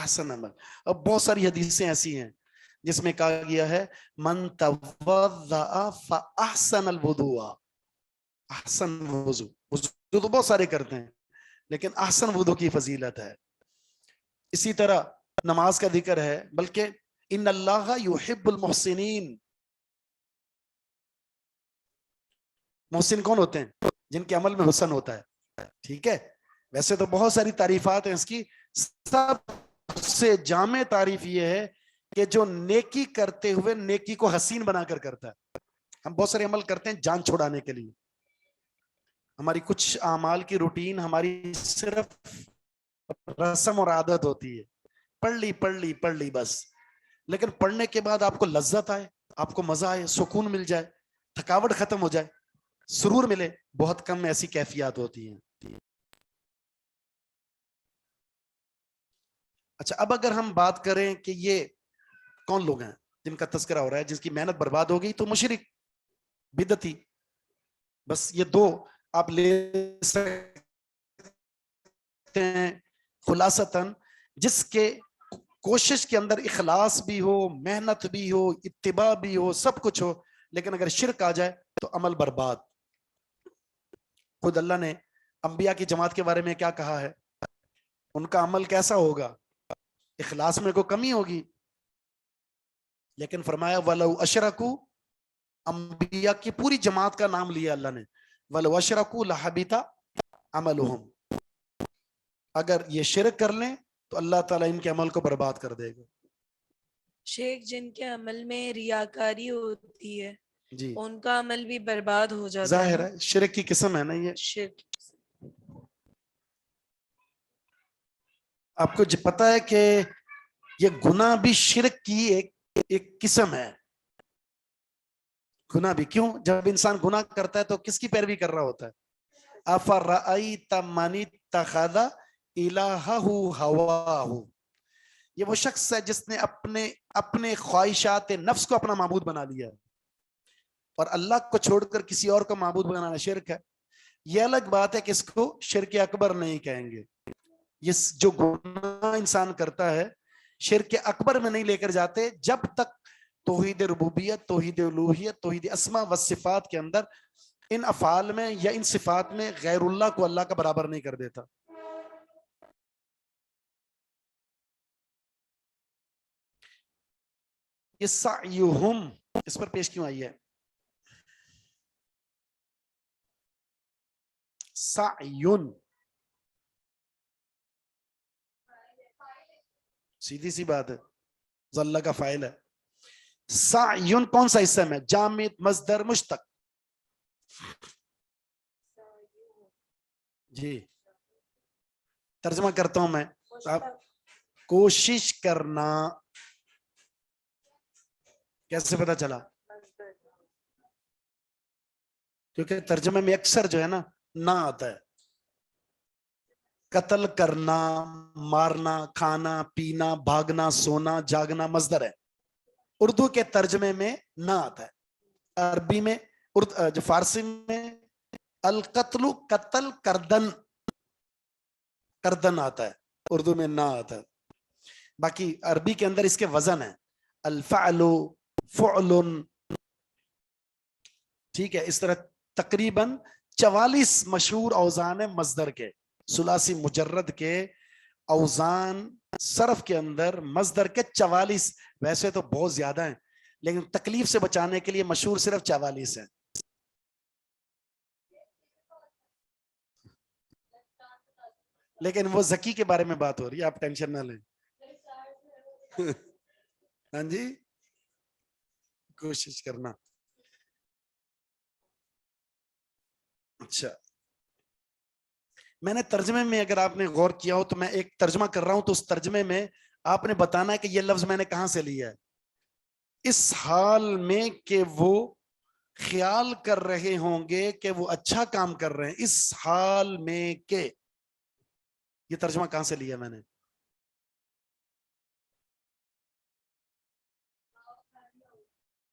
احسن عمل. اب بہت ساری حدیثیں ایسی ہیں جس میں کہا گیا ہے من توضأ فاحسن الوضوء. احسن وضو، وضو تو بہت سارے کرتے ہیں لیکن احسن وضو کی فضیلت ہے. اسی طرح نماز کا ذکر ہے، بلکہ ان اللہ یحب المحسنین. محسن کون ہوتے ہیں؟ جن کے عمل میں حسن ہوتا ہے. ٹھیک ہے، ویسے تو بہت ساری تعریفات ہیں اس کی، سب سے جامع تعریف یہ ہے کہ جو نیکی کرتے ہوئے نیکی کو حسین بنا کر کرتا ہے. ہم بہت سارے عمل کرتے ہیں جان چھڑانے کے لیے، ہماری کچھ اعمال کی روٹین ہماری صرف رسم اور عادت ہوتی ہے، پڑھ لی بس. لیکن پڑھنے کے بعد آپ کو لذت آئے، آپ کو مزہ آئے، سکون مل جائے، تھکاوٹ ختم ہو جائے، سرور ملے، بہت کم ایسی کیفیات ہوتی ہیں. اچھا، اب اگر ہم بات کریں کہ یہ کون لوگ ہیں جن کا تذکرہ ہو رہا ہے جس کی محنت برباد ہو گئی، تو مشرک، بدعتی. بس یہ دو آپ لے سکتے ہیں خلاصتاً، جس کے کوشش کے اندر اخلاص بھی ہو، محنت بھی ہو، اتباع بھی ہو، سب کچھ ہو، لیکن اگر شرک آ جائے تو عمل برباد. خود اللہ نے انبیاء کی جماعت کے بارے میں کیا کہا ہے؟ ان کا عمل کیسا ہوگا؟ اخلاص میں کوئی کمی ہوگی، لیکن فرمایا وَلَوْ أَشْرَكُوا، انبیاء کی پوری جماعت کا نام لیا اللہ نے، وَلَوْ أَشْرَكُوا لَحَبِطَ عَمَلُهُمْ. اگر یہ شرک کر لیں تو اللہ تعالیٰ ان کے عمل کو برباد کر دے گا. شیخ، جن کے عمل میں ریاکاری ہوتی ہے جی ان کا عمل بھی برباد ہو جاتا ظاہر ہے، شرک کی قسم ہے نا یہ. شرک. آپ کو پتا ہے کہ یہ گناہ بھی شرک کی ایک قسم ہے. گناہ بھی کیوں؟ جب انسان گناہ کرتا ہے تو کس کی پیروی کر رہا ہوتا ہے؟ أَفَرَأَيْتَ مَنِ اتَّخَذَ إِلَٰهَهُ هَوَاهُ. یہ وہ شخص ہے جس نے اپنے خواہشات نفس کو اپنا معبود بنا لیا، اور اللہ کو چھوڑ کر کسی اور کو معبود بنانا شرک ہے. یہ الگ بات ہے کہ اس کو شرک اکبر نہیں کہیں گے. یہ جو گناہ انسان کرتا ہے شرک اکبر میں نہیں لے کر جاتے جب تک توحید ربوبیت، توحید الوہیت، توحید اسماء و صفات کے اندر ان افعال میں یا ان صفات میں غیر اللہ کو اللہ کا برابر نہیں کر دیتا. یہ سعیہم اس پر پیش کیوں آئی ہے؟ سعیون سیدھی سی بات ہے، ظل کا فاعل ہے. سعیون کون سا اسم ہے؟ جامد مصدر مشتق. جی ترجمہ کرتا ہوں میں، آپ کوشش کرنا. کیسے پتا چلا؟ کیونکہ ترجمے میں اکثر جو ہے نا نہ آتا ہے. قتل کرنا، مارنا، کھانا پینا، بھاگنا، سونا، جاگنا مصدر ہے. اردو کے ترجمے میں نہ آتا ہے. عربی میں جو فارسی میں القتل قتل کردن آتا ہے، اردو میں نہ آتا ہے. باقی عربی کے اندر اس کے وزن ہے الفعل، فعل. ٹھیک ہے، اس طرح تقریباً 44 مشہور اوزان مصدر کے، ثلاثی مجرد کے اوزان صرف کے اندر مصدر کے 44. ویسے تو بہت زیادہ ہیں لیکن تکلیف سے بچانے کے لیے مشہور صرف 44 ہیں. لیکن وہ ذکی کے بارے میں بات ہو رہی ہے، آپ ٹینشن نہ لیں. ہاں جی، کوشش کرنا. اچھا، میں نے ترجمے میں اگر آپ نے غور کیا ہو تو میں ایک ترجمہ کر رہا ہوں تو اس ترجمے میں آپ نے بتانا ہے کہ یہ لفظ میں نے کہاں سے لیا ہے. اس حال میں کہ وہ خیال کر رہے ہوں گے کہ وہ اچھا کام کر رہے ہیں، اس حال میں کہ، یہ ترجمہ کہاں سے لیا میں نے؟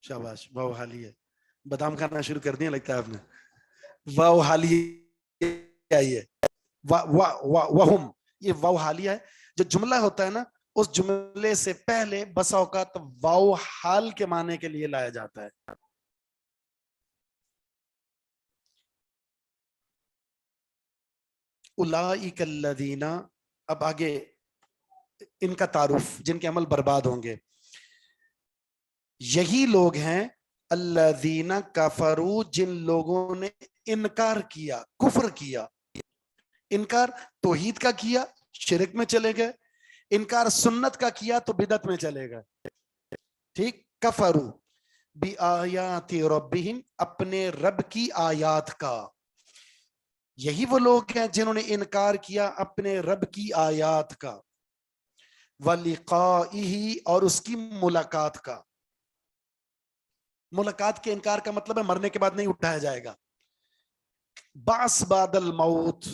شاباش، واو حالی ہے. بادام کھانا شروع کر دیا لگتا ہے آپ نے. واو حالی آئی ہے، وہم، یہ واو حالیہ ہے. جو جملہ ہوتا ہے نا اس جملے سے پہلے بسا اوقات واو حال کے معنی کے لیے لایا جاتا ہے. اولئک الذین، اب آگے ان کا تعارف، جن کے عمل برباد ہوں گے. یہی لوگ ہیں الذین کفروا، جن لوگوں نے انکار کیا، کفر کیا. انکار توحید کا کیا، شرک میں چلے گئے. انکار سنت کا کیا تو بدعت میں چلے گئے. ٹھیک. کفروا بآیات ربہم، اپنے رب کی آیات کا. یہی وہ لوگ ہیں جنہوں نے انکار کیا اپنے رب کی آیات کا. وَلِقَائِهِ، اور اس کی ملاقات کا. ملاقات کے انکار کا مطلب ہے مرنے کے بعد نہیں اٹھایا جائے گا. بعث بعد الموت،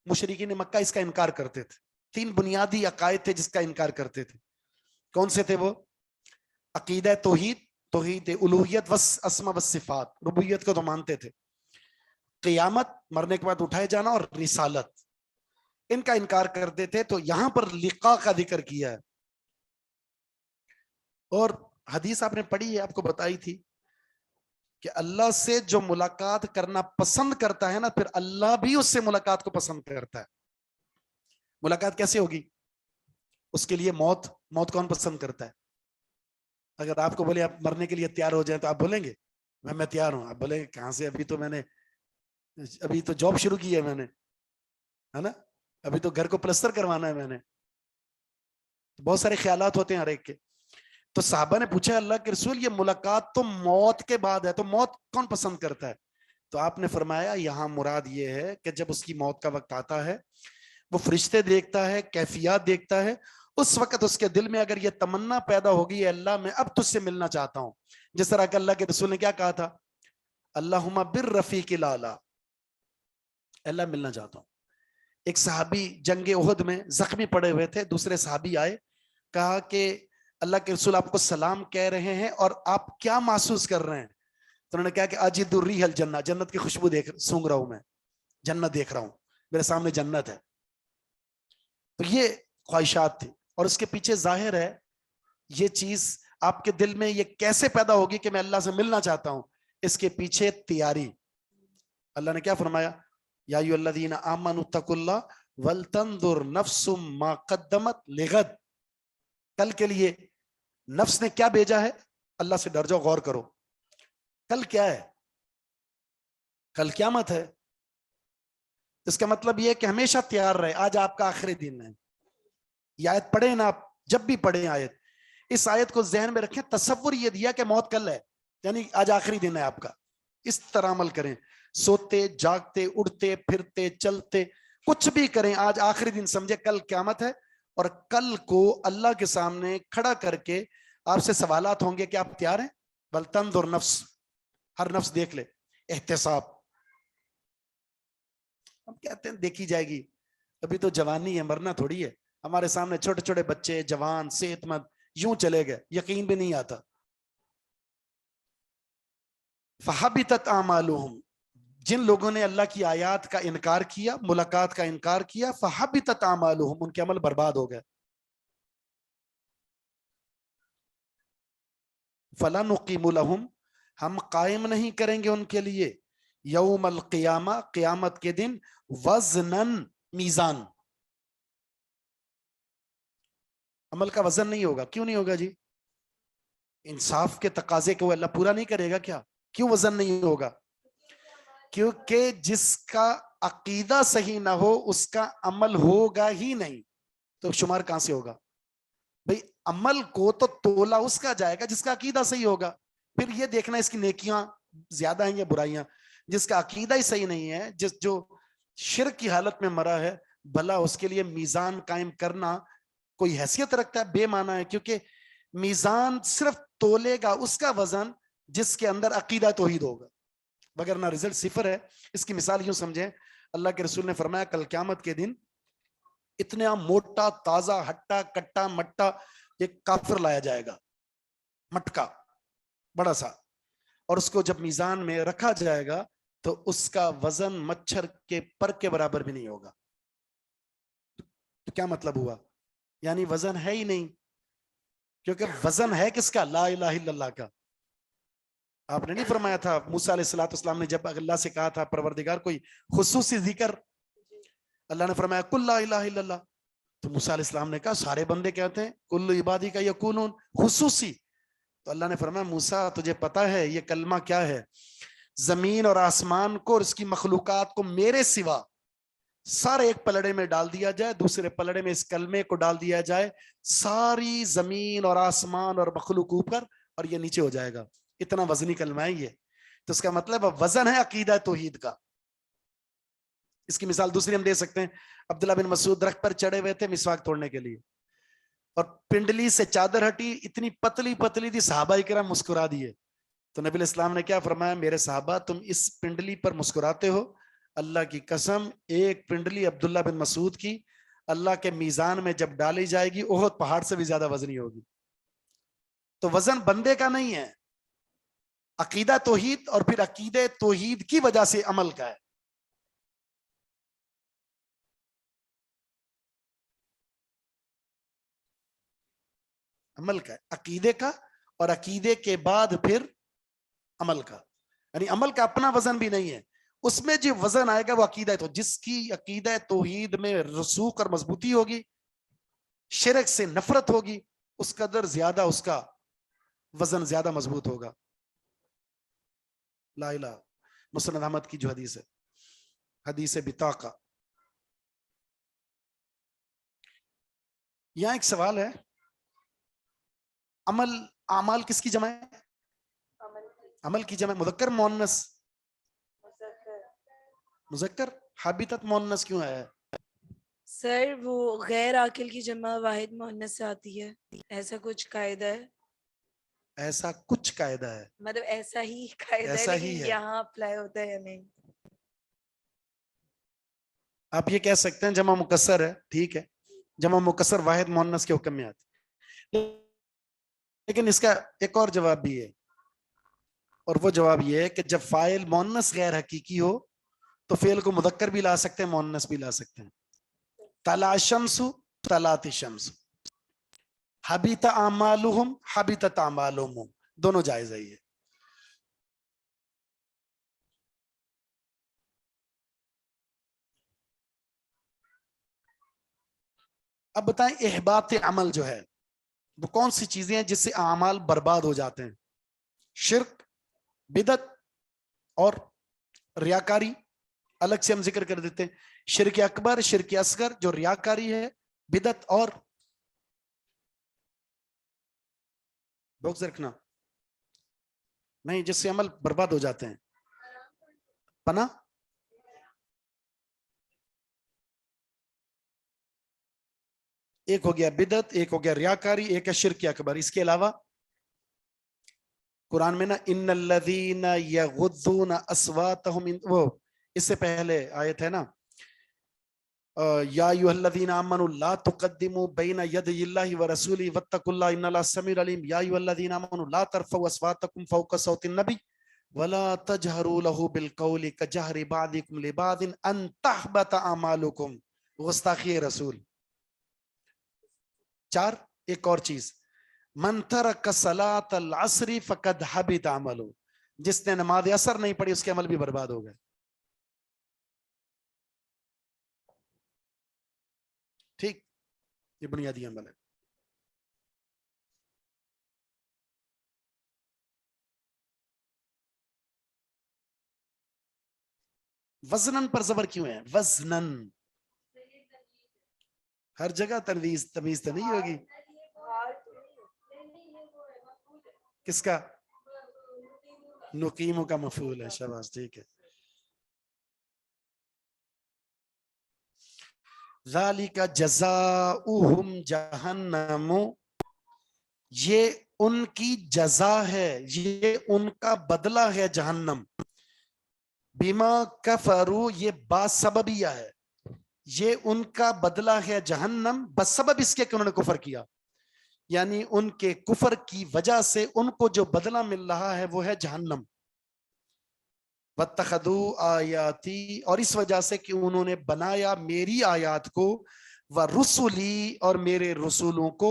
مشرکین مکہ اس کا انکار کرتے تھے. 3 بنیادی عقائد تھے جس کا انکار کرتے تھے. کون سے تھے وہ؟ عقیدہ توحید، توحید الوہیت والاسماء والصفات، ربوبیت کو تو مانتے تھے. قیامت، مرنے کے بعد اٹھائے جانا، اور رسالت، ان کا انکار کرتے تھے. تو یہاں پر لقاء کا ذکر کیا ہے. اور حدیث آپ نے پڑھی ہے، آپ کو بتائی تھی کہ اللہ سے جو ملاقات کرنا پسند کرتا ہے نا، پھر اللہ بھی اس سے ملاقات کو پسند کرتا ہے. ملاقات کیسے ہوگی؟ اس کے لیے موت کون پسند کرتا ہے؟ اگر آپ کو بولے آپ مرنے کے لیے تیار ہو جائیں تو آپ بولیں گے میں تیار ہوں. آپ بولیں گے کہاں سے؟ ابھی تو جاب شروع کی ہے میں نے، ہے نا، ابھی تو گھر کو پلستر کروانا ہے میں نے. بہت سارے خیالات ہوتے ہیں ہر ایک کے. تو صحابہ نے پوچھا اللہ کے رسول، یہ ملاقات تو موت کے بعد ہے، تو موت کون پسند کرتا ہے؟ تو آپ نے فرمایا یہاں مراد یہ ہے کہ جب اس کی موت کا وقت آتا ہے، وہ فرشتے دیکھتا ہے، کیفیات دیکھتا ہے، اس وقت اس کے دل میں اگر یہ تمنا پیدا ہوگی اللہ میں اب تجھ سے ملنا چاہتا ہوں. جس طرح کہ اللہ کے رسول نے کیا کہا تھا؟ اللہم بالرفیق الاعلی، اللہ ملنا چاہتا ہوں. ایک صحابی جنگ احد میں زخمی پڑے ہوئے تھے. دوسرے صحابی آئے، کہا کہ اللہ کے رسول آپ کو سلام کہہ رہے ہیں اور آپ کیا محسوس کر رہے ہیں؟ تو انہوں نے کہا کہ اجد ریح الجنہ، جنت کی خوشبو سونگ رہا ہوں، میں جنت دیکھ رہا ہوں، میرے سامنے جنت ہے. تو یہ خواہشات تھی. اور اس کے پیچھے ظاہر ہے یہ چیز آپ کے دل میں یہ کیسے پیدا ہوگی کہ میں اللہ سے ملنا چاہتا ہوں. اس کے پیچھے تیاری. اللہ نے کیا فرمایا؟ یا ایھا الذین آمنوا اتقوا اللہ ولتنظر نفس ما قدمت لغد. کل کے لیے نفس نے کیا بھیجا ہے؟ اللہ سے ڈر جاؤ، غور کرو. کل کیا ہے؟ کل قیامت ہے. اس کا مطلب یہ ہے کہ ہمیشہ تیار رہے. آج آپ کا آخری دن ہے. یہ آیت پڑھیں نا آپ، جب بھی پڑھیں آیت، اس آیت کو ذہن میں رکھیں. تصور یہ دیا کہ موت کل ہے، یعنی آج آخری دن ہے آپ کا. اس طرح عمل کریں، سوتے جاگتے اڑتے پھرتے چلتے کچھ بھی کریں، آج آخری دن سمجھے کل قیامت ہے. اور کل کو اللہ کے سامنے کھڑا کر کے آپ سے سوالات ہوں گے کہ آپ تیار ہیں؟ بلتنظر نفس، ہر نفس دیکھ لے. احتساب، ہم کہتے ہیں دیکھی جائے گی، ابھی تو جوانی ہے، مرنا تھوڑی ہے. ہمارے سامنے چھوٹے چھوٹے بچے جوان صحت مند یوں چلے گئے، یقین بھی نہیں آتا. فحبطت اعمالهم، جن لوگوں نے اللہ کی آیات کا انکار کیا، ملاقات کا انکار کیا، فحبطت اعمالهم، ان کے عمل برباد ہو گئے. فلا نقیم لهم، ہم قائم نہیں کریں گے ان کے لیے یوم القیامہ، قیامت کے دن، وزنن، میزان. عمل کا وزن نہیں ہوگا. کیوں نہیں ہوگا جی؟ انصاف کے تقاضے کو اللہ پورا نہیں کرے گا کیا؟ کیوں وزن نہیں ہوگا؟ کیونکہ جس کا عقیدہ صحیح نہ ہو اس کا عمل ہوگا ہی نہیں. تو شمار کہاں سے ہوگا بھئی؟ عمل کو تو تولا اس کا جائے گا جس کا عقیدہ صحیح ہوگا. پھر یہ دیکھنا اس کی نیکیاں زیادہ ہیں یا برائیاں. جس کا عقیدہ ہی صحیح نہیں ہے، جو شرک کی حالت میں مرا ہے، بھلا اس کے لیے میزان قائم کرنا کوئی حیثیت رکھتا ہے؟ بے معنی ہے. کیونکہ میزان صرف تولے گا اس کا وزن جس کے اندر عقیدہ توحید ہوگا، وگرنہ رزلٹ صفر ہے. اس کی مثال یوں سمجھیں، اللہ کے رسول نے فرمایا کل قیامت کے دن اتنا موٹا تازہ ہٹا کٹا مٹا ایک کافر لایا جائے گا، مٹکا بڑا سا، اور اس کو جب میزان میں رکھا جائے گا تو اس کا وزن مچھر کے پر کے برابر بھی نہیں ہوگا. تو کیا مطلب ہوا؟ یعنی وزن ہے ہی نہیں. کیونکہ وزن ہے کس کا؟ لا الہ الا اللہ کا. آپ نے نہیں فرمایا تھا موسیٰ علیہ السلام نے جب اللہ سے کہا تھا پروردگار کوئی خصوصی ذکر، اللہ نے فرمایا کل لا الہ الا اللہ، تو موسیٰ علیہ السلام نے کہا سارے بندے کہتے ہیں کل عبادی کا یقولون خصوصی، تو اللہ نے فرمایا موسیٰ تجھے پتا ہے یہ کلمہ کیا ہے؟ زمین اور آسمان کو اور اس کی مخلوقات کو میرے سوا سارے ایک پلڑے میں ڈال دیا جائے، دوسرے پلڑے میں اس کلمے کو ڈال دیا جائے، ساری زمین اور آسمان اور مخلوق اوپر اور یہ نیچے ہو جائے گا. اتنا وزنی کلمہ ہے یہ. تو اس کا مطلب وزن ہے عقیدہ توحید کا. اس کی مثال دوسری ہم دے سکتے ہیں. عبداللہ بن مسعود درخت پر چڑھے ہوئے تھے مسواک توڑنے کے لیے، اور پنڈلی سے چادر ہٹی، اتنی پتلی پتلی تھی، صحابہ کرام مسکرا دیے. تو نبی علیہ السلام نے کیا فرمایا؟ میرے صحابہ تم اس پنڈلی پر مسکراتے ہو، اللہ کی قسم ایک پنڈلی عبداللہ بن مسعود کی اللہ کے میزان میں جب ڈالی جائے گی احد پہاڑ سے بھی زیادہ وزنی ہوگی. تو وزن بندے کا نہیں ہے، عقیدہ توحید اور پھر عقیدہ توحید کی وجہ سے عمل کا ہے. عمل کا ہے، عقیدے کا، اور عقیدے کے بعد پھر عمل کا. یعنی عمل کا اپنا وزن بھی نہیں ہے، اس میں جو وزن آئے گا وہ عقیدہ ہے. تو جس کی عقیدہ توحید میں رسوخ اور مضبوطی ہوگی، شرک سے نفرت ہوگی، اس قدر زیادہ اس کا وزن زیادہ مضبوط ہوگا. لا الہ، مسند احمد کی جو حدیث ہے، حدیث بطاقہ. یہاں ایک سوال ہے، عمل اعمال کس کی جمع ہے؟ عمل کی جمع مذکر مؤنث؟ مذکر. حابطت مؤنث کیوں آیا ہے؟ سر وہ غیر عاقل کی جمع واحد مؤنث سے آتی ہے، ایسا کچھ قاعدہ ہے. ایسا کچھ قاعدہ ہے، مطلب ایسا ہی قاعدہ ہے، ایسا ہی لیکن ہے. یہاں اپلائی ہوتا ہے یا نہیں؟ آپ یہ کہہ سکتے ہیں جمع مکسر ہے، ٹھیک ہے، جمع مکسر واحد مؤنث کے حکم میں آتی، لیکن اس کا ایک اور جواب بھی ہے، اور وہ جواب یہ ہے کہ جب فاعل مؤنث غیر حقیقی ہو تو فعل کو مذکر بھی لا سکتے ہیں، مؤنث بھی لا سکتے ہیں. طلع الشمس، طلعت الشمس، حبط اعمالهم، حبطت اعمالهم، دونوں جائز ہے. یہ اب بتائیں احباط عمل جو ہے وہ کون سی چیزیں ہیں جس سے اعمال برباد ہو جاتے ہیں؟ شرک، بدعت اور ریاکاری. الگ سے ہم ذکر کر دیتے ہیں، شرک اکبر، شرک اصغر، جو ریاکاری ہے، بدعت اور بغض رکھنا نہیں، جس سے عمل برباد ہو جاتے ہیں. پناہ، ایک ہو گیا بدعت، ایک ہو گیا ریاکاری، ایک ہے شرک اکبر. اس کے علاوہ قرآن میں نا ان الذین یغضون اصواتهم، وہ اس سے پہلے آیت ہے نا، یا ایھا الذین آمنوا لا تقدموا بین یدی اللہ ورسولہ واتقوا اللہ ان اللہ سمیع علیم. یا ایھا الذین آمنوا لا ترفعوا اصواتکم فوق صوت النبی ولا تجهروا له بالقول كجهر بعضكم لبعض ان تحبط اعمالکم. گستاخی رسول. 4 ایک اور چیز، من ترک صلاۃ العصر فقد حبط عملہ، جس نے نماز عصر نہیں پڑھی اس کے عمل بھی برباد ہو گئے. ٹھیک، یہ بنیادی عمل ہے. وزنن پر زبر کیوں ہے؟ وزنن، ہر جگہ تمیز تو نہیں ہوگی. کس کا؟ نقیموں کا مفعول ہے. شاباش، ٹھیک ہے. ذالک جزاؤہم جہنم، یہ ان کی جزا ہے، یہ ان کا بدلہ ہے جہنم. بما کفروا، یہ باسببیہ ہے، یہ ان کا بدلہ ہے جہنم بسبب اس کے کہ انہوں نے کفر کیا. یعنی ان کے کفر کی وجہ سے ان کو جو بدلہ مل رہا ہے وہ ہے جہنم. واتخذوا آیاتی، اور اس وجہ سے کہ انہوں نے بنایا میری آیات کو، ورسلی، اور میرے رسولوں کو،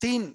3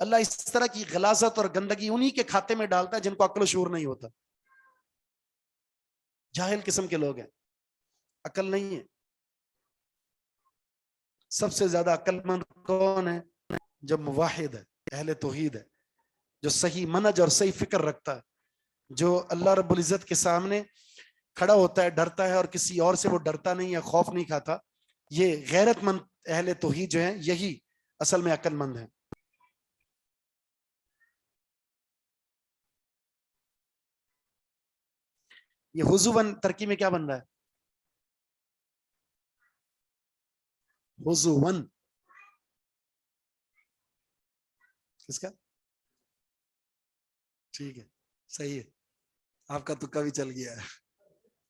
اللہ اس طرح کی غلاظت اور گندگی انہی کے کھاتے میں ڈالتا ہے جن کو عقل و شعور نہیں ہوتا. جاہل قسم کے لوگ ہیں, عقل نہیں ہے. سب سے زیادہ عقل مند کون ہے؟ جو موحد ہے, اہل توحید ہے, جو صحیح منہج اور صحیح فکر رکھتا ہے, جو اللہ رب العزت کے سامنے کھڑا ہوتا ہے, ڈرتا ہے, اور کسی اور سے وہ ڈرتا نہیں ہے, خوف نہیں کھاتا. یہ غیرت مند اہل توحید جو ہیں, یہی اصل میں عقل مند ہیں. یہ حضوون ترکیب میں کیا بن رہا ہے؟ حضوون کس کا؟ ٹھیک ہے, صحیح ہے, آپ کا تکا بھی چل گیا ہے.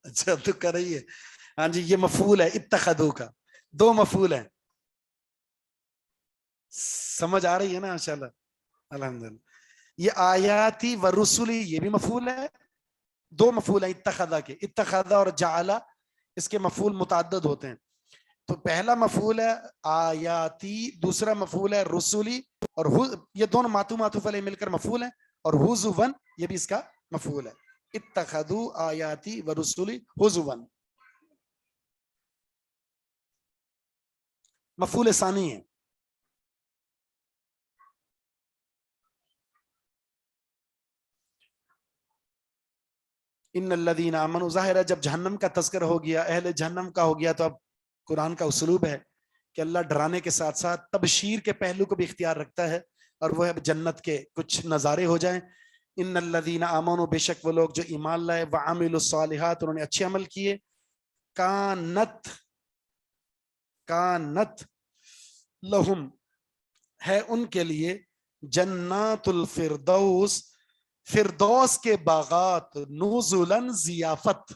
اچھا تکا نہیں ہے. ہاں جی, یہ مفعول ہے اتخذو کا, دو مفعول ہیں. سمجھ آ رہی ہے نا ماشاءاللہ, الحمدللہ. یہ آیاتی و رسولی, یہ بھی مفعول ہے, دو مفعول ہیں اتخذا کے. اتخذا اور جعلا اس کے مفعول متعدد ہوتے ہیں. تو پہلا مفعول ہے آیاتی, دوسرا مفعول ہے رسولی, اور یہ دونوں معطوف علیہ مل کر مفعول ہیں. اور حضون یہ بھی اس کا مفعول ہے. اتخذو آیاتی و رسولی حضون مفعول ثانی ہے. ان الذین آمنوا, ظاہر ہے جب جہنم کا تذکر ہو گیا, اہل جہنم کا ہو گیا, تو اب قرآن کا اسلوب ہے کہ اللہ ڈرانے کے ساتھ ساتھ تبشیر کے پہلو کو بھی اختیار رکھتا ہے, اور وہ ہے جنت کے کچھ نظارے ہو جائیں. ان الذین آمنوا, بے شک وہ لوگ جو ایمان لائے, وعملوا الصالحات, انہوں نے اچھے عمل کیے, کانت لہم, ہے ان کے لیے, جنات الفردوس, فردوس کے باغات, نزلاً ضیافت,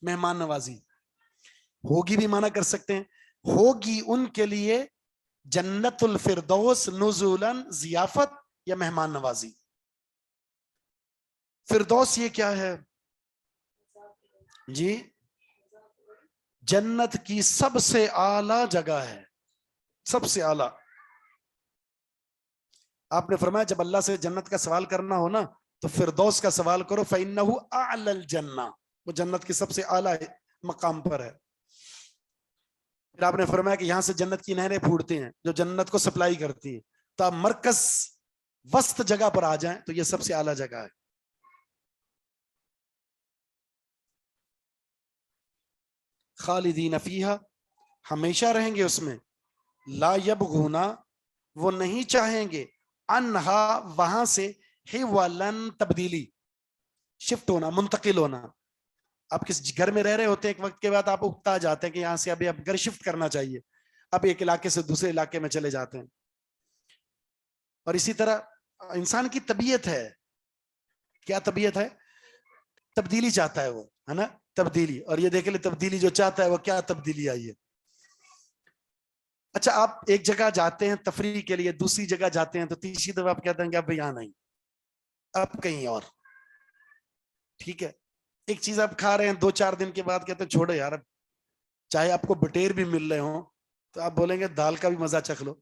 مہمان نوازی. ہوگی بھی معنی کر سکتے ہیں, ہوگی ان کے لیے جنت الفردوس نزلاً ضیافت یا مہمان نوازی. فردوس یہ کیا ہے جی؟ جنت کی سب سے اعلی جگہ ہے, سب سے اعلی. آپ نے فرمایا جب اللہ سے جنت کا سوال کرنا ہو نا, تو فردوس کا سوال کرو, فَإِنَّهُ أَعْلَى الْجَنَّةِ, وہ جنت کی سب سے اعلی مقام پر ہے. پھر آپ نے فرمایا کہ یہاں سے جنت کی نہریں پھوٹتی ہیں جو جنت کو سپلائی کرتی ہیں, تو آپ مرکز وسط جگہ پر آ جائیں تو یہ سب سے اعلی جگہ ہے. خالدین فیہا, ہمیشہ رہیں گے اس میں, لا یبغونا, وہ نہیں چاہیں گے, انہا, وہاں سے, حولن, تبدیلی, شفٹ ہونا, منتقل ہونا. آپ کس گھر میں رہ رہے ہوتے ہیں, ایک وقت کے بعد آپ اکتا جاتے ہیں کہ یہاں سے ابھی اب گھر شفٹ کرنا چاہیے, اب ایک علاقے سے دوسرے علاقے میں چلے جاتے ہیں. اور اسی طرح انسان کی طبیعت ہے, کیا طبیعت ہے؟ تبدیلی چاہتا ہے وہ, ہے نا, تبدیلی. اور یہ دیکھ لیں تبدیلی جو چاہتا ہے وہ کیا تبدیلی آئی ہے. اچھا, آپ ایک جگہ جاتے ہیں تفریح کے لیے, دوسری جگہ جاتے ہیں, تو تیسری دفعہ آپ کہتے ہیں کہ اب یہاں نہیں, اب کہیں اور. ٹھیک ہے, ایک چیز آپ کھا رہے ہیں, 2-4 دن کے بعد کہتے ہیں چھوڑو یار, اب چاہے آپ کو بٹیر بھی مل رہے ہوں تو آپ بولیں گے دال کا بھی مزہ چکھ لو.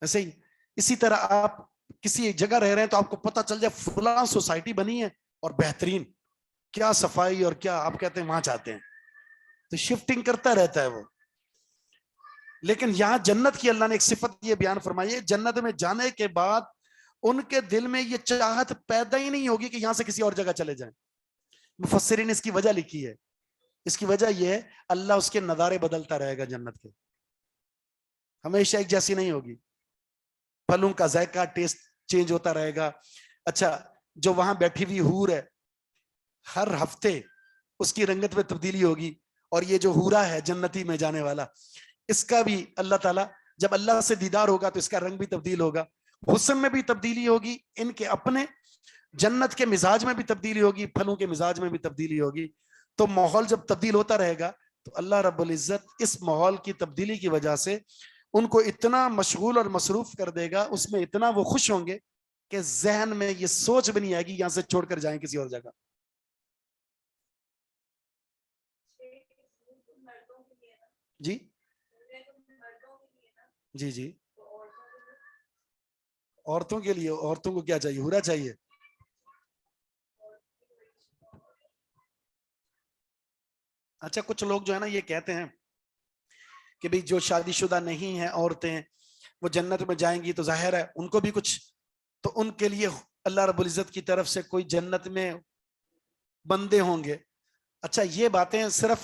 ایسے ہی اسی طرح آپ کسی ایک جگہ رہ رہے ہیں تو آپ کو پتہ چل جائے فلاں سوسائٹی بنی ہے اور بہترین, کیا صفائی اور کیا, آپ کہتے ہیں وہاں چاہتے ہیں, تو شفٹنگ کرتا رہتا ہے وہ. لیکن یہاں جنت کی اللہ نے ایک صفت یہ بیان فرمائی ہے, جنت میں جانے کے بعد ان کے دل میں یہ چاہت پیدا ہی نہیں ہوگی کہ یہاں سے کسی اور جگہ چلے جائیں. مفسرین نے اس کی وجہ لکھی ہے, اس کی وجہ یہ ہے اللہ اس کے نظارے بدلتا رہے گا جنت کے, ہمیشہ ایک جیسی نہیں ہوگی, پھلوں کا ذائقہ, ٹیسٹ چینج ہوتا رہے گا. اچھا, جو وہاں بیٹھی ہوئی حور ہے, ہر ہفتے اس کی رنگت میں تبدیلی ہوگی, اور یہ جو حورا ہے جنتی میں جانے والا, اس کا بھی اللہ تعالیٰ جب اللہ سے دیدار ہوگا تو اس کا رنگ بھی تبدیل ہوگا, حسن میں بھی تبدیلی ہوگی, ان کے اپنے جنت کے مزاج میں بھی تبدیلی ہوگی, پھلوں کے مزاج میں بھی تبدیلی ہوگی. تو ماحول جب تبدیل ہوتا رہے گا تو اللہ رب العزت اس ماحول کی تبدیلی کی وجہ سے ان کو اتنا مشغول اور مصروف کر دے گا, اس میں اتنا وہ خوش ہوں گے کہ ذہن میں یہ سوچ بھی نہیں آئے گی یہاں سے چھوڑ کر جائیں کسی اور جگہ. جی جی جی عورتوں کے لیے عورتوں کو کیا چاہیے؟ ہورا چاہیے. اچھا کچھ لوگ جو ہے نا یہ کہتے ہیں کہ بھئی جو شادی شدہ نہیں ہیں عورتیں وہ جنت میں جائیں گی، تو ظاہر ہے ان کو بھی کچھ، تو ان کے لیے اللہ رب العزت کی طرف سے کوئی جنت میں بندے ہوں گے. اچھا یہ باتیں صرف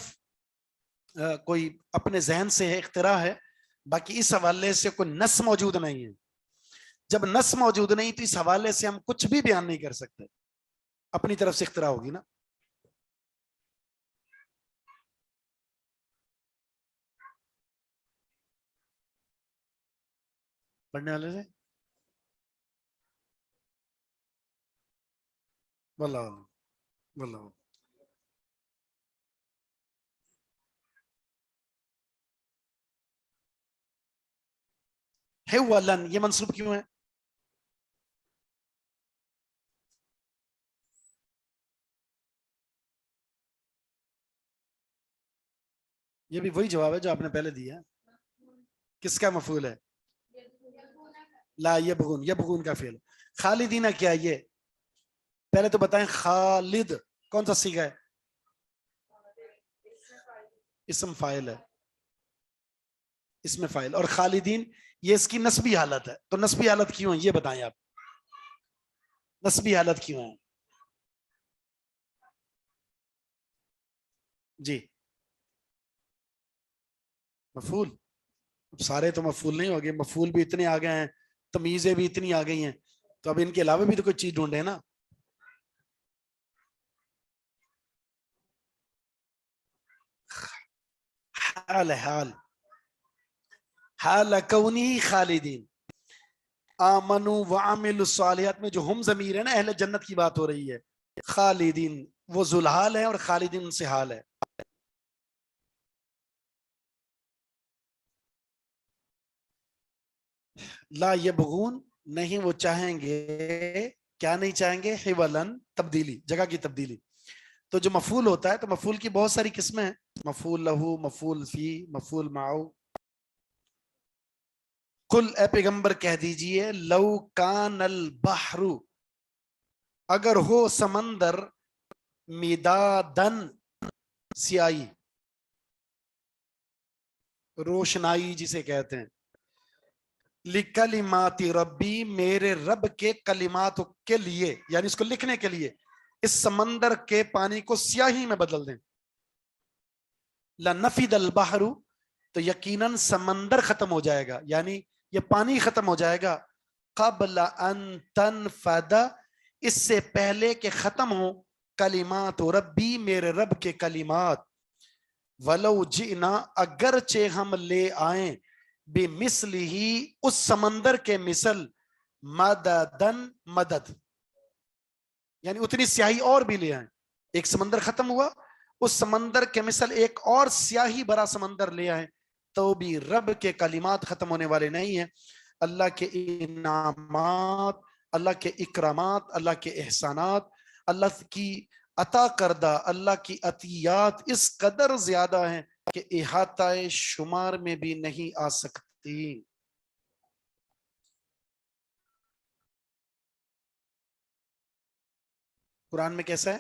کوئی اپنے ذہن سے ہے، اختراع ہے، باقی اس حوالے سے کوئی نص موجود نہیں ہے. جب نص موجود نہیں تو اس حوالے سے ہم کچھ بھی بیان نہیں کر سکتے، اپنی طرف سے اختراع ہوگی نا. پڑھنے والے سے واللہ واللہ. ہے ولن یہ منصوب کیوں ہے؟ یہ بھی وہی جواب ہے جو آپ نے پہلے دیا. کس کا مفعول ہے؟ لا یبغون، یبغون کا فعل. خالدین کیا یہ؟ پہلے تو بتائیں خالد کون سا صیغہ ہے؟ اسم فاعل ہے، اسم فاعل. اور خالدین یہ اس کی نسبی حالت ہے. تو نسبی حالت کیوں ہے یہ بتائیں آپ، نسبی حالت کیوں ہے؟ جی مفعول. سارے تو مفعول نہیں ہو گئے، مفعول بھی اتنے آ گئے ہیں، تمیزیں بھی اتنی آ گئی ہیں، تو اب ان کے علاوہ بھی تو کوئی چیز ڈھونڈے نا. حال حال حال کونی خالدین. آمنو وعملوا الصالحات میں جو ہم ضمیر ہے نا اہل جنت کی بات ہو رہی ہے. خالدین وہ ذوالحال ہے اور خالدین ان سے حال ہے. لا یبغون نہیں وہ چاہیں گے، کیا نہیں چاہیں گے؟ حولن تبدیلی، جگہ کی تبدیلی. تو جو مفعول ہوتا ہے تو مفعول کی بہت ساری قسمیں ہیں، مفعول لہو، مفعول فی، مفعول معو. قل اے پیغمبر کہہ دیجئے لو کان البحر اگر ہو سمندر مدادن سیاہی، روشنائی جسے کہتے ہیں، لکلمات ربی میرے رب کے کلمات کے لیے، یعنی اس کو لکھنے کے لیے اس سمندر کے پانی کو سیاہی میں بدل دیں. لنفد البحر تو یقیناً سمندر ختم ہو جائے گا، یعنی یہ پانی ختم ہو جائے گا. قبل ان تنفد اس سے پہلے کہ ختم ہو کلمات ربی میرے رب کے کلمات. ولو جئنا اگرچہ ہم لے آئیں بمثلہ اس سمندر کے مثل مددن مدد، یعنی اتنی سیاہی اور بھی لے آئیں. ایک سمندر ختم ہوا، اس سمندر کے مثل ایک اور سیاہی بھرا سمندر لے آئیں تو بھی رب کے کلمات ختم ہونے والے نہیں ہیں. اللہ کے انعامات، اللہ کے اکرامات، اللہ کے احسانات، اللہ کی عطا کردہ اللہ کی عطیات اس قدر زیادہ ہیں کہ احاطہ شمار میں بھی نہیں آ سکتی. قرآن میں کیسا ہے؟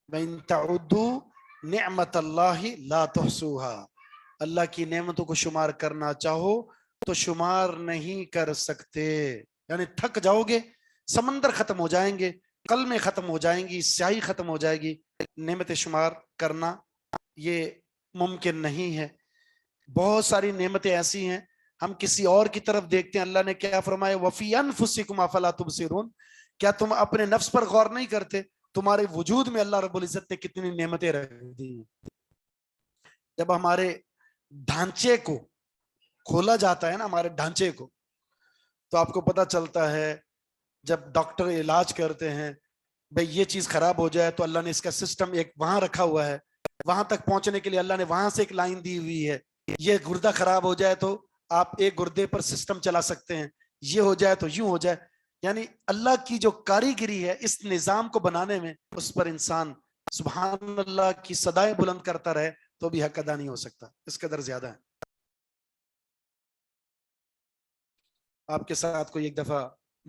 وَإِن تَعُدُّوا نِعْمَةَ اللَّهِ لَا تُحْصُوهَا، اللہ کی نعمتوں کو شمار کرنا چاہو تو شمار نہیں کر سکتے. یعنی تھک جاؤ گے، سمندر ختم ہو جائیں گے، قلمیں ختم ہو جائیں گی، سیاہی ختم ہو جائے گی، نعمت شمار کرنا یہ ممکن نہیں ہے. بہت ساری نعمتیں ایسی ہیں ہم کسی اور کی طرف دیکھتے ہیں. اللہ نے کیا فرمایا؟ وَفِي أَنفُسِكُمْ أَفَلَا تُبْصِرُونَ، کیا تم اپنے نفس پر غور نہیں کرتے؟ تمہارے وجود میں اللہ رب العزت نے کتنی نعمتیں رکھ دی. جب ہمارے ڈھانچے کو کھولا جاتا ہے نا، ہمارے ڈھانچے کو، تو آپ کو پتا چلتا ہے جب ڈاکٹر علاج کرتے ہیں بھئی یہ چیز خراب ہو جائے تو اللہ نے اس کا سسٹم ایک وہاں رکھا ہوا ہے، وہاں تک پہنچنے کے لیے اللہ نے وہاں سے ایک لائن دی ہوئی ہے. یہ گردہ خراب ہو جائے تو آپ ایک گردے پر سسٹم چلا سکتے ہیں، یہ ہو جائے تو یوں ہو جائے. یعنی اللہ کی جو کاریگری ہے اس نظام کو بنانے میں، اس پر انسان سبحان اللہ کی صدائیں بلند کرتا رہے تو بھی حق ادا نہیں ہو سکتا، اس قدر زیادہ ہے. آپ کے ساتھ کوئی ایک دفعہ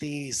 30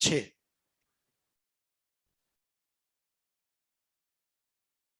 6।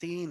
3।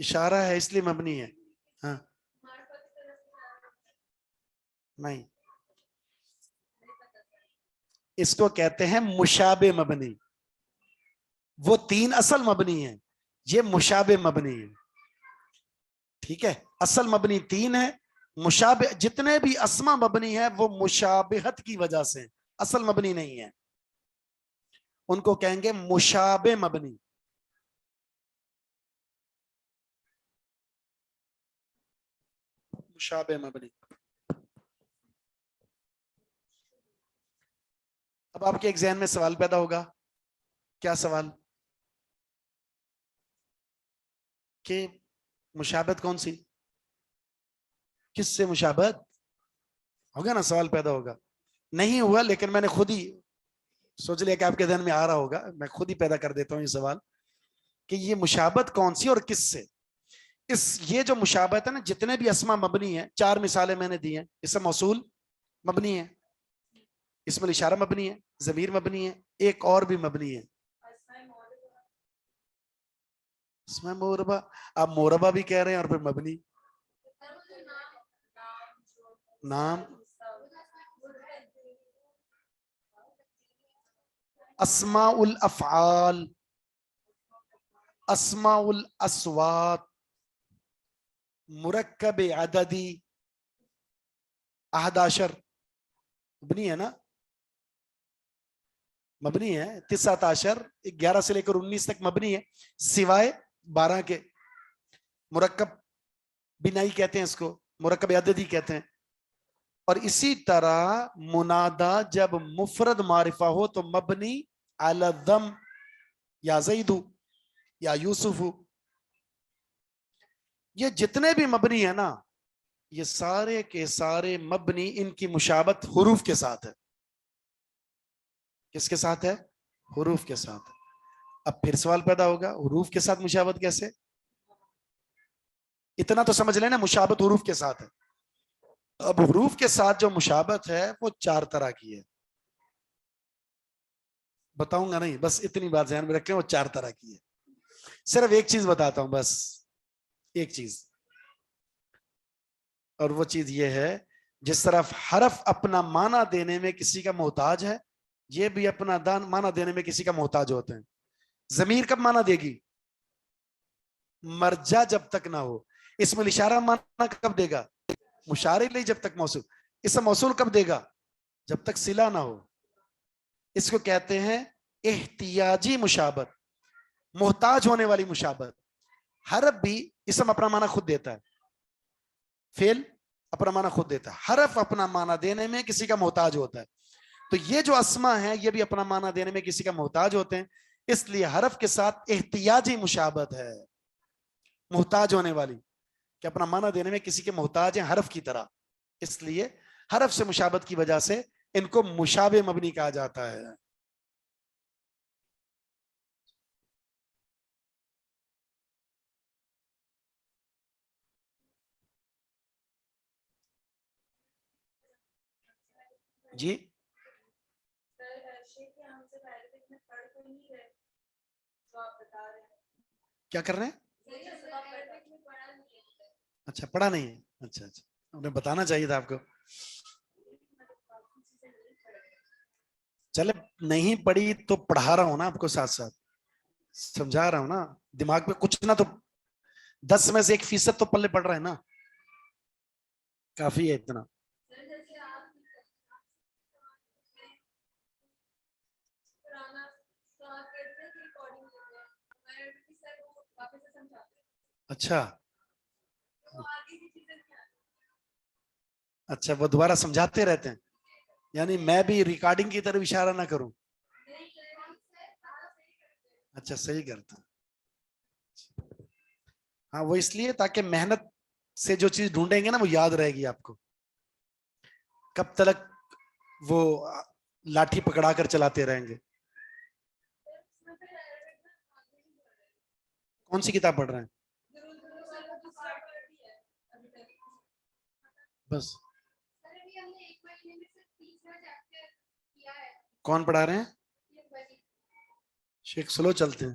اشارہ ہے اس لیے مبنی ہے. ہاں نہیں, اس کو کہتے ہیں مشابہ مبنی. وہ 3 اصل مبنی ہیں, یہ مشابہ مبنی ہے. ٹھیک ہے, اصل مبنی 3 ہے, مشابہ جتنے بھی اسما مبنی ہیں وہ مشابہت کی وجہ سے, اصل مبنی نہیں ہے, ان کو کہیں گے مشابہ مبنی. مشابہ مبنی. اب آپ کے ایک ذہن میں سوال پیدا ہوگا, کیا سوال؟ کہ مشابہت کون سی, کس سے مشابہت ہوگا نا, سوال پیدا ہوگا. نہیں ہوا لیکن میں نے خود ہی سوچ لیا کہ آپ کے ذہن میں آ رہا ہوگا, میں خود ہی پیدا کر دیتا ہوں یہ سوال کہ یہ مشابہت کون سی اور کس سے. یہ جو مشابہت ہے نا, جتنے بھی اسما مبنی ہیں, 4 مثالیں میں نے دی ہیں. اسم موصول مبنی ہے, اسم الاشارہ مبنی ہے, ضمیر مبنی ہے, ایک اور بھی مبنی ہے, اسماء موربہ. آپ موربہ بھی کہہ رہے ہیں اور پھر مبنی. نام, اسماء الافعال, اسماء الاصوات, مرکب عددی, 11 مبنی ہے نا, مبنی ہے. 19 11 سے لے کر 19 تک مبنی ہے, سوائے 12 کے. مرکب بنائی کہتے ہیں اس کو, مرکب عددی کہتے ہیں. اور اسی طرح منادا جب مفرد معرفہ ہو تو مبنی علی الضم, یا زید یا یوسف. یہ جتنے بھی مبنی ہیں نا, یہ سارے کے سارے مبنی, ان کی مشابہت حروف کے ساتھ ہے. کس کے ساتھ ہے؟ حروف کے ساتھ. اب پھر سوال پیدا ہوگا, حروف کے ساتھ مشابہت کیسے؟ اتنا تو سمجھ لینا مشابہت حروف کے ساتھ ہے. اب حروف کے ساتھ جو مشابہت ہے وہ 4 طرح کی ہے. بتاؤں گا نہیں, بس اتنی بات ذہن میں رکھیں, وہ 4 طرح کی ہے. صرف ایک چیز بتاتا ہوں, بس ایک چیز, اور وہ چیز یہ ہے, جس طرف حرف اپنا معنی دینے میں کسی کا محتاج ہے, یہ بھی اپنا معنی دینے میں کسی کا محتاج ہوتے ہیں. ضمیر کب معنی دے گی؟ مرجع جب تک نہ ہو. اسم الاشارہ معنی کب دے گا؟ مشار الیہ جب تک موصول. اسم موصول کب دے گا؟ جب تک صلہ نہ ہو. اس کو کہتے ہیں احتیاجی مشابہت, محتاج ہونے والی مشابہت. حرف بھی اسم اپنا معنی خود دیتا ہے, فعل اپنا معنی خود دیتا ہے, حرف اپنا معنی دینے میں کسی کا محتاج ہوتا ہے. تو یہ جو اسما ہیں یہ بھی اپنا معنی دینے میں کسی کا محتاج ہوتے ہیں, اس لیے حرف کے ساتھ احتیاجی مشابہت ہے, محتاج ہونے والی, کہ اپنا معنی دینے میں کسی کے محتاج ہیں حرف کی طرح. اس لیے حرف سے مشابہت کی وجہ سے ان کو مشابہ مبنی کہا جاتا ہے. جی کیا کر رہے ہیں؟ اچھا پڑھا نہیں ہے, اچھا اچھا, انہیں بتانا چاہیے تھا آپ کو. چلے نہیں پڑھی تو پڑھا رہا ہوں نا آپ کو, ساتھ ساتھ سمجھا رہا ہوں نا. دماغ میں کچھ نہ تو 10 میں سے 1% تو پلے پڑ رہا ہے نا, کافی ہے اتنا. اچھا اچھا, وہ دوبارہ سمجھاتے رہتے ہیں, یعنی میں بھی ریکارڈنگ کی طرف اشارہ نہ کروں. اچھا صحیح کرتا. ہاں وہ اس لیے تاکہ محنت سے جو چیز ڈھونڈیں گے نا وہ یاد رہے گی آپ کو. کب تک وہ لاٹھی پکڑا کر چلاتے رہیں گے. کون سی کتاب پڑھ رہے ہیں؟ بس کون پڑھا رہے ہیں؟ شیخ سلو چلتے ہیں.